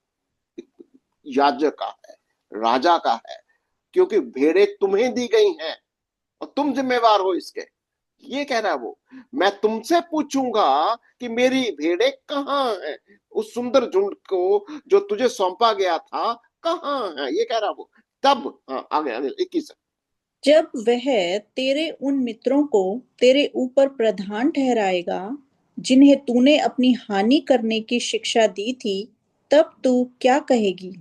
याजक का है, राजा का है, क्योंकि भेड़ें तुम्हें दी गई हैं और तुम जिम्मेवार हो इसके। ये कह रहा है वो, मैं तुमसे पूछूंगा कि मेरी भेड़ें कहाँ हैं, उस सुंदर झुंड को जो तुझे सौंपा गया था कहाँ है, ये कह रहा वो। तब हाँ, आगे आगे 21। जब वह तेरे उन मित्रों को तेरे ऊपर प्रधान ठहराएगा जिन्हें तूने अपनी हानि करने की शिक्षा दी थी, तब तू क्या कहेगी?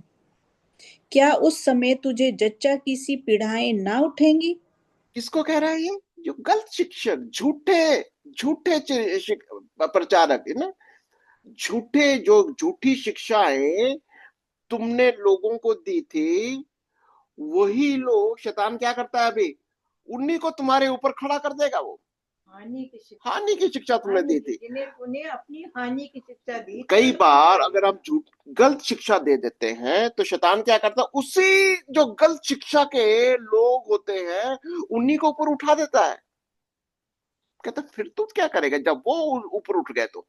क्या उस समय तुझे जच्चा की सी पीड़ाएं ना उठेंगी? किसको कह रहा है ये? जो गलत शिक्षक, झूठे झूठे प्रचारक है ना, झूठे जो झूठी शिक्षाएं तुमने लोगों को दी थी, वही लोग शैतान क्या करता है अभी, उन्हीं को तुम्हारे ऊपर खड़ा कर देगा वो। हानि की शिक्षा, हानि की शिक्षा तुमने दी थी। जिन्हें उन्हें अपनी हानि की शिक्षा दी। कई बार अगर हम झूठ गलत शिक्षा दे देते हैं तो शैतान क्या करता है, उसी जो गलत शिक्षा के लोग होते हैं उन्हीं को ऊपर उठा देता है। कहता फिर तू क्या करेगा जब वो ऊपर उठ गए, तो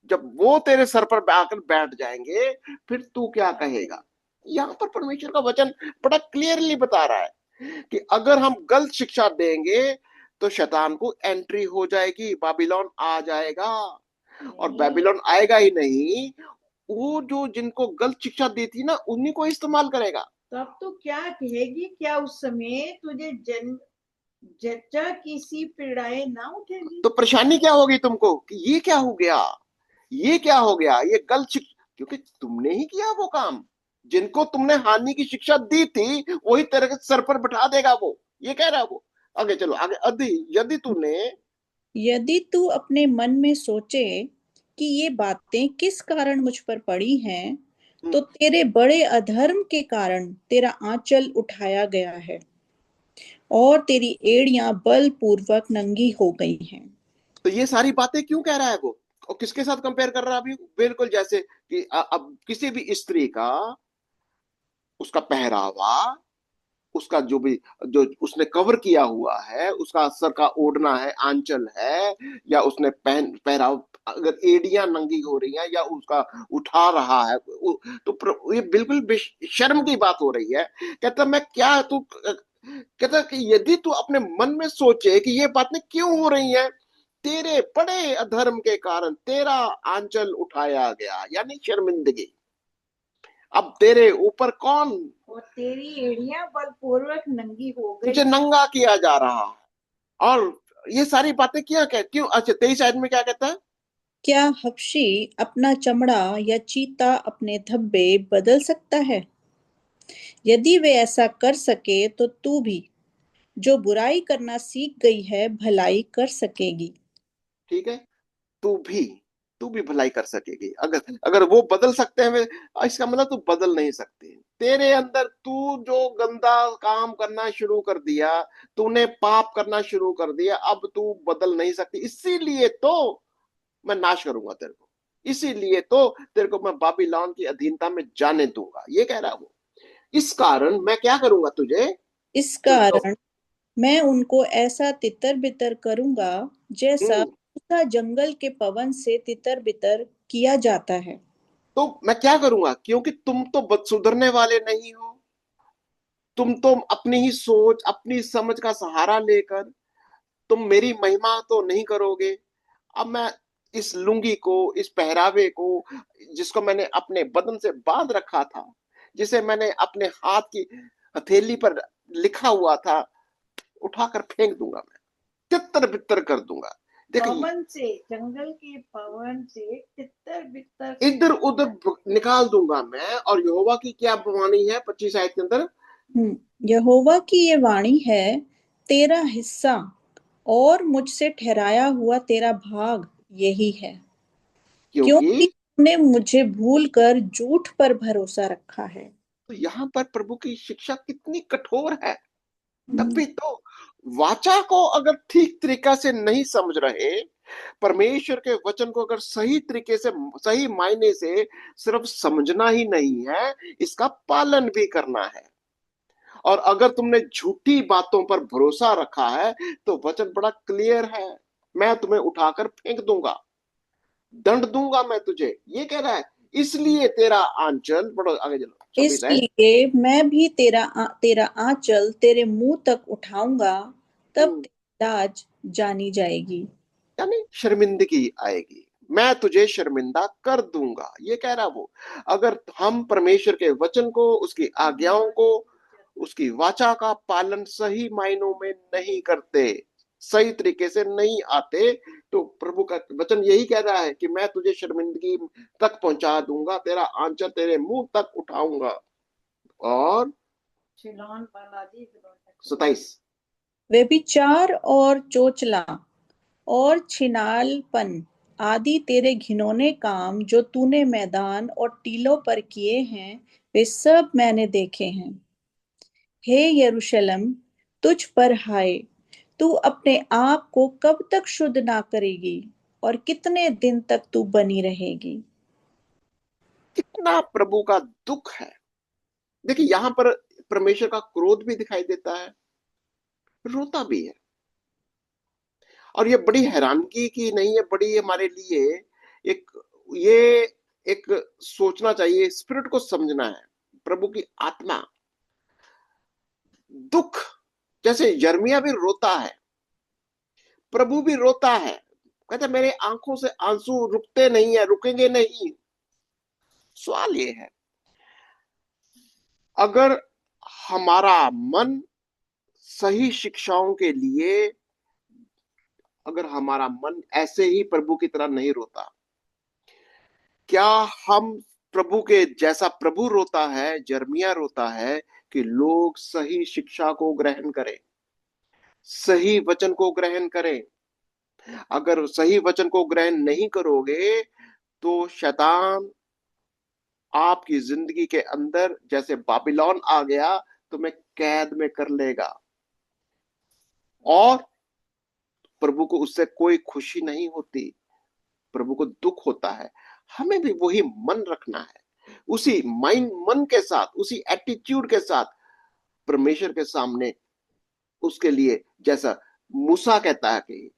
जब वो तेरे सर पर आकर बैठ जाएंगे फिर तू क्या कहेगा? यहाँ पर परमेश्वर का वचन बड़ा क्लियरली बता रहा है कि अगर हम गलत शिक्षा देंगे तो शैतान को एंट्री हो जाएगी, बाबिलोन आ जाएगा। और बाबिलोन आएगा ही नहीं, वो जो जिनको गलत शिक्षा दी थी ना उन्हीं को इस्तेमाल करेगा। तब तो क्या कहेगी, क्या उस समय तुझे जच्चा की सी पीड़ाएं ना उठेंगी? तो परेशानी क्या होगी तुमको कि ये क्या हो गया, ये क्या हो गया, ये गलत शिक्षा, क्योंकि तुमने ही किया वो काम। जिनको तुमने हानि की शिक्षा दी थी वही तेरे सर पर बिठा देगा वो, ये कह रहा है वो। आगे चलो आगे, यदि तूने यदि तू अपने मन में सोचे कि ये बातें किस कारण मुझ पर पड़ी हैं, तो तेरे बड़े अधर्म के कारण तेरा आंचल उठाया गया है और तेरी एड़ियां बलपूर्वक नंगी हो गई हैं। तो ये सारी बातें क्यों कह रहा है वो, और किसके साथ कंपेयर कर रहा है अभी? बिल्कुल जैसे कि अब किसी भी स्त्री का, उसका पहरावा, उसका जो भी जो उसने कवर किया हुआ है, उसका सर का ओढ़ना है, आंचल है, या उसने पहराव, अगर एड़ियां नंगी हो रही हैं या उसका उठा रहा है, तो ये बिल्कुल शर्म की बात हो रही है। कहता मैं क्या तू, कहता कि यदि तू अपने मन में सोचे कि ये बातें क्यों हो रही हैं, तेरे बड़े अधर्म के कारण तेरा आंचल उठाया गया, यानी शर्मिंदगी। अब तेरे ऊपर कौन, और तेरी एड़ियां बलपूर्वक नंगी हो गई। तुझे नंगा किया जा रहा है। और ये सारी बातें क्या कह क्यों, अच्छा 23 आयत में क्या कहता है? क्या हबशी अपना चमड़ा या चीता अपने धब्बे बदल सकता है? यदि वे ऐसा कर सके तो तू भी, जो बुराई करना सीख गई है, भलाई कर सकेगी। ठीक है, तू भी तू भी भलाई कर सकेगी। अगर अगर वो बदल सकते हैं, इसका मतलब तू बदल नहीं सकती। तेरे अंदर तू जो गंदा काम करना शुरू कर दिया, तूने पाप करना शुरू कर दिया, अब तू बदल नहीं सकती। इसीलिए तो मैं नाश करूंगा तेरे को, इसीलिए तो तेरे को मैं बाबिलोन की अधीनता में जाने दूंगा, ये कह रहा हूं। इस कारण मैं क्या करूंगा तुझे, इस तो, कारण मैं उनको ऐसा तितर बितर करूंगा जैसा हम्म, मूसा जंगल के पवन से तितर बितर किया जाता है। तो मैं क्या करूंगा, क्योंकि तुम तो सुधरने वाले नहीं हो। तुम तो अपनी ही सोच, अपनी समझ का सहारा लेकर तुम मेरी महिमा तो नहीं करोगे। अब मैं इस लुंगी को, इस पहरावे को, जिसको मैंने अपने बदन से बांध रखा था, जिसे मैंने अपने हाथ की हथेली पर लिखा हुआ था, उठाकर फेंक दूंगा, मैं तितर बितर कर दूंगा। देखिए पवन से, जंगल के पवन से तितर बितर इधर उधर निकाल दूंगा मैं। और यहोवा की क्या वाणी है 25 आयत के अंदर? यहोवा की ये वाणी है, तेरा हिस्सा और मुझसे ठहराया हुआ तेरा भाग यही है, क्योंकि क्योंकि तूने मुझे भूलकर झूठ पर भरोसा रखा है। तो यहां पर प्रभु की शिक्षा कितनी कठोर है। तब हम्म, भी तो वाचा को अगर ठीक तरीका से नहीं समझ रहे, परमेश्वर के वचन को अगर सही तरीके से, सही मायने से सिर्फ समझना ही नहीं है, इसका पालन भी करना है। और अगर तुमने झूठी बातों पर भरोसा रखा है तो वचन बड़ा क्लियर है, मैं तुम्हें उठाकर फेंक दूंगा, दंड दूंगा मैं तुझे, ये कह रहा है। इसलिए तेरा आंचल, पढ़ो आगे चलो 26 है। इसलिए मैं भी तेरा आंचल तेरे मुंह तक उठाऊंगा, तब तेरी लाज जानी जाएगी। यानी शर्मिंदगी आएगी, मैं तुझे शर्मिंदा कर दूंगा, ये कह रहा वो। अगर हम परमेश्वर के वचन को, उसकी आज्ञाओं को, उसकी वाचा का पालन सही मायनों में नहीं करते, सही तरीके से नहीं आते, तो प्रभु का वचन यही कह रहा है कि मैं तुझे शर्मिंदगी तक पहुंचा दूंगा, तेरा आंचल तेरे मुंह तक उठाऊंगा। और चिलौन बालाजी 27, व्यभिचार और चोचला और छिनालपन आदि तेरे घिनौने काम जो तूने मैदान और टीलों पर किए हैं, वे सब मैंने देखे हैं। हे यरूशलेम, तुझ पर हाय, तू अपने आप को कब तक शुद्ध ना करेगी, और कितने दिन तक तू बनी रहेगी। कितना प्रभु का दुख है। देखिए यहां पर परमेश्वर का क्रोध भी दिखाई देता है, रोता भी है। और ये बड़ी हैरानगी की नहीं है, बड़ी हमारे लिए एक, ये एक सोचना चाहिए, स्पिरिट को समझना है, प्रभु की आत्मा, दुख। जैसे यर्मिया भी रोता है, प्रभु भी रोता है, कहते मेरे आंखों से आंसू रुकते नहीं है, रुकेंगे नहीं। सवाल ये है, अगर हमारा मन सही शिक्षाओं के लिए, अगर हमारा मन ऐसे ही प्रभु की तरह नहीं रोता, क्या हम प्रभु के जैसा, प्रभु रोता है, यिर्मयाह रोता है कि लोग सही शिक्षा को ग्रहण करें, सही वचन को ग्रहण करें। अगर सही वचन को ग्रहण नहीं करोगे तो शैतान आपकी जिंदगी के अंदर जैसे बाबिलोन आ गया, तुम्हें कैद में कर लेगा। और प्रभु को उससे कोई खुशी नहीं होती, प्रभु को दुख होता है। हमें भी वही मन रखना है, उसी माइंड, मन के साथ, उसी एटीट्यूड के साथ परमेश्वर के सामने, उसके लिए जैसा मूसा कहता है कि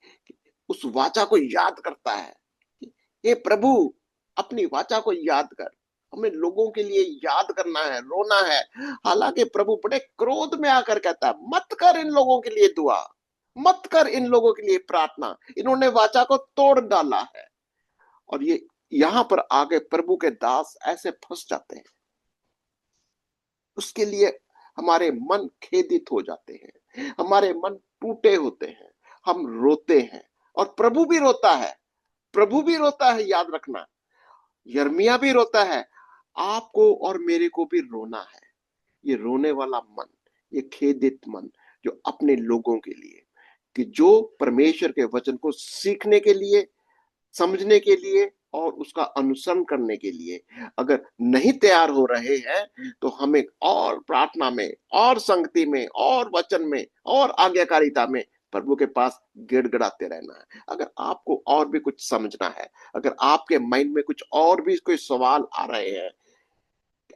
उस वाचा को याद करता है, ये प्रभु अपनी वाचा को याद कर। हमें लोगों के लिए याद करना है, रोना है। हालांकि प्रभु बड़े क्रोध में आकर कहता है मत कर इन लोगों के लिए दुआ, मत कर इन लोगों के लिए प्रार्थना, इन्होंने वाचा को तोड़ डाला है। और ये यहां पर आगे प्रभु के दास ऐसे फंस जाते हैं, उसके लिए हमारे मन खेदित हो जाते हैं, हमारे मन टूटे होते हैं, हम रोते हैं। और प्रभु भी रोता है, प्रभु भी रोता है, याद रखना। यिर्मयाह भी रोता है, आपको और मेरे को भी रोना है। ये रोने वाला मन, ये खेदित मन, जो अपने लोगों के लिए, कि जो परमेश्वर के वचन को सीखने के लिए, समझने के लिए और उसका अनुसरण करने के लिए अगर नहीं तैयार हो रहे हैं, तो हमें और प्रार्थना में, और संगति में, और वचन में, और आज्ञाकारिता में प्रभु के पास गिड़गिड़ाते रहना है। अगर आपको और भी कुछ समझना है, अगर आपके माइंड में कुछ और भी कोई सवाल आ रहे हैं,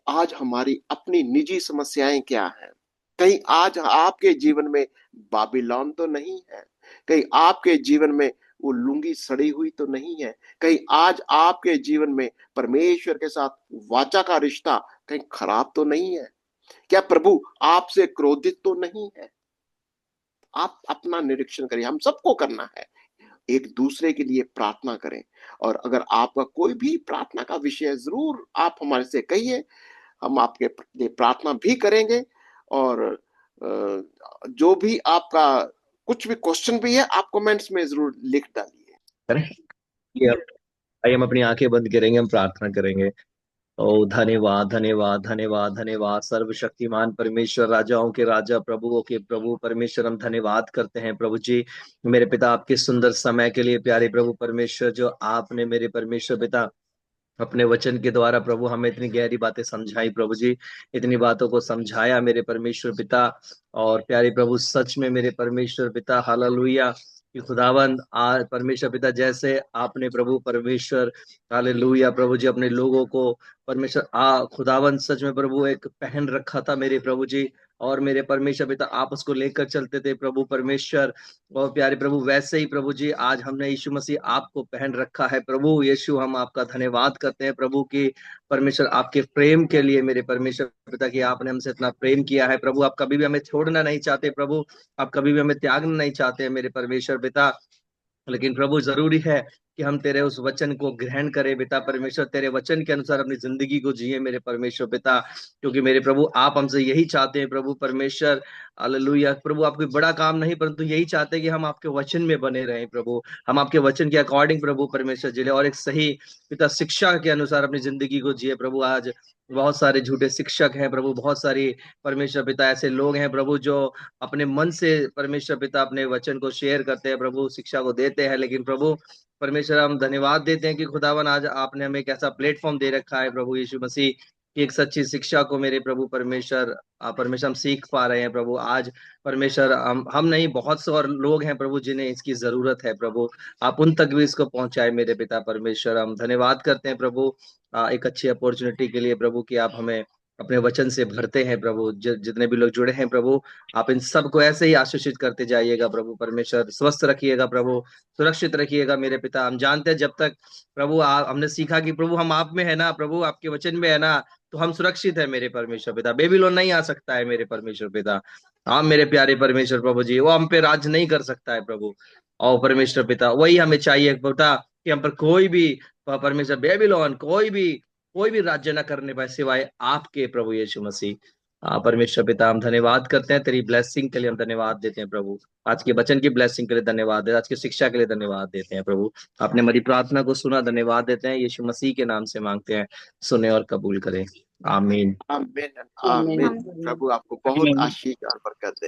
आज हमारी अपनी निजी समस्याएं क्या हैं, कहीं आज आपके जीवन में बाबिलोन तो नहीं है, कहीं आपके जीवन में वो लुंगी सड़ी हुई तो नहीं है, कहीं आज आपके जीवन में परमेश्वर के साथ वाचा का रिश्ता कहीं खराब तो नहीं है, क्या प्रभु आपसे क्रोधित तो नहीं है? आप अपना निरीक्षण करिए, हम सबको करना है। एक दूसरे के लिए प्रार्थना करें। और अगर आपका कोई भी प्रार्थना का विषय जरूर आप हमारे से कहिए, हम आपके लिए प्रार्थना भी करेंगे। और जो भी आपका कुछ भी क्वेश्चन भी है, आप कमेंट्स में जरूर लिख डालिए। करें ये आइए हम अपनी आंखें बंद करेंगे, हम प्रार्थना करेंगे। ओ धन्यवाद धन्यवाद धन्यवाद धन्यवाद सर्वशक्तिमान परमेश्वर, राजाओं के राजा, प्रभुओं के प्रभु परमेश्वर, हम धन्यवाद करते हैं प्रभु जी मेरे पिता आपके सुंदर समय के लिए। प्यारे प्रभु परमेश्वर, जो आपने मेरे परमेश्वर पिता अपने वचन के द्वारा प्रभु हमें इतनी गहरी बातें समझाई प्रभु जी, इतनी बातों को समझाया मेरे परमेश्वर पिता। और प्यारे प्रभु सच में मेरे परमेश्वर पिता हालेलुया कि खुदावंद परमेश्वर पिता जैसे आपने प्रभु परमेश्वर हालेलुया प्रभु जी अपने लोगों को परमेश्वर खुदावंद सच में प्रभु एक पहन रखा था मेरे प्रभु जी, और मेरे परमेश्वर पिता आप उसको लेकर चलते थे प्रभु परमेश्वर। और प्यारे प्रभु वैसे ही प्रभु जी आज हमने यीशु मसीह आपको पहन रखा है प्रभु यीशु, हम आपका धन्यवाद करते हैं प्रभु की परमेश्वर आपके प्रेम के लिए मेरे परमेश्वर पिता कि आपने हमसे इतना प्रेम किया है प्रभु। आप कभी भी हमें छोड़ना नहीं चाहते प्रभु, आप कभी भी हमें त्यागना नहीं चाहते मेरे परमेश्वर पिता। लेकिन प्रभु जरूरी है कि हम तेरे उस वचन को ग्रहण करें पिता परमेश्वर, तेरे वचन के अनुसार अपनी जिंदगी को जिए मेरे परमेश्वर पिता, क्योंकि मेरे प्रभु आप हमसे यही चाहते हैं प्रभु परमेश्वर। हालेलुया प्रभु, आप कोई बड़ा काम नहीं परंतु यही चाहते हैं कि हम आपके वचन में बने रहें प्रभु, हम आपके वचन के अकॉर्डिंग प्रभु परमेश्वर जिले और एक सही पिता शिक्षा के अनुसार अपनी जिंदगी को जिए प्रभु। आज बहुत सारे झूठे शिक्षक हैं प्रभु, बहुत सारी परमेश्वर पिता ऐसे लोग हैं प्रभु जो अपने मन से परमेश्वर पिता अपने वचन को शेयर करते हैं प्रभु, शिक्षा को देते हैं। लेकिन प्रभु परमेश्वर हम धन्यवाद देते हैं कि खुदावन आज आपने हमें एक ऐसा प्लेटफॉर्म दे रखा है प्रभु यीशु मसीह की एक सच्ची शिक्षा को मेरे प्रभु परमेश्वर परमेश्वर हम सीख पा रहे हैं प्रभु। आज परमेश्वर हम नहीं, बहुत से और लोग हैं प्रभु जिन्हें इसकी जरूरत है प्रभु, आप उन तक भी इसको पहुंचाए मेरे पिता परमेश्वर। हम धन्यवाद करते हैं प्रभु एक अच्छी अपॉर्चुनिटी के लिए प्रभु कि आप हमें अपने वचन से भरते हैं प्रभु। जितने भी लोग जुड़े हैं प्रभु आप इन सबको ऐसे ही आशीषित करते जाइएगा प्रभु परमेश्वर, स्वस्थ रखिएगा प्रभु, सुरक्षित रखिएगा मेरे पिता। हम जानते हैं जब तक प्रभु हमने सीखा कि प्रभु हम आप में है ना, प्रभु आपके वचन में है ना, तो हम सुरक्षित है मेरे परमेश्वर पिता। बेबीलोन नहीं आ सकता है मेरे परमेश्वर पिता। हाँ मेरे प्यारे परमेश्वर प्रभु जी, वो हम पे राज नहीं कर सकता है प्रभु। और परमेश्वर पिता वही हमें चाहिए पिता कि हम पर कोई भी परमेश्वर बेबीलोन कोई भी राज्य न करने पाए सिवाय आपके प्रभु यीशु मसीह। परमेश्वर पिता हम धन्यवाद करते हैं तेरी ब्लेसिंग के लिए, हम धन्यवाद देते हैं प्रभु, आज के वचन की ब्लेसिंग के लिए धन्यवाद देते हैं, आज की शिक्षा के लिए धन्यवाद देते हैं प्रभु। आपने हमारी प्रार्थना को सुना, धन्यवाद देते हैं, यीशु मसीह के नाम से मांगते हैं, सुने और कबूल करें, आमीन आमीन आमीन। प्रभु आपको बहुत आशीष और बरकत दे।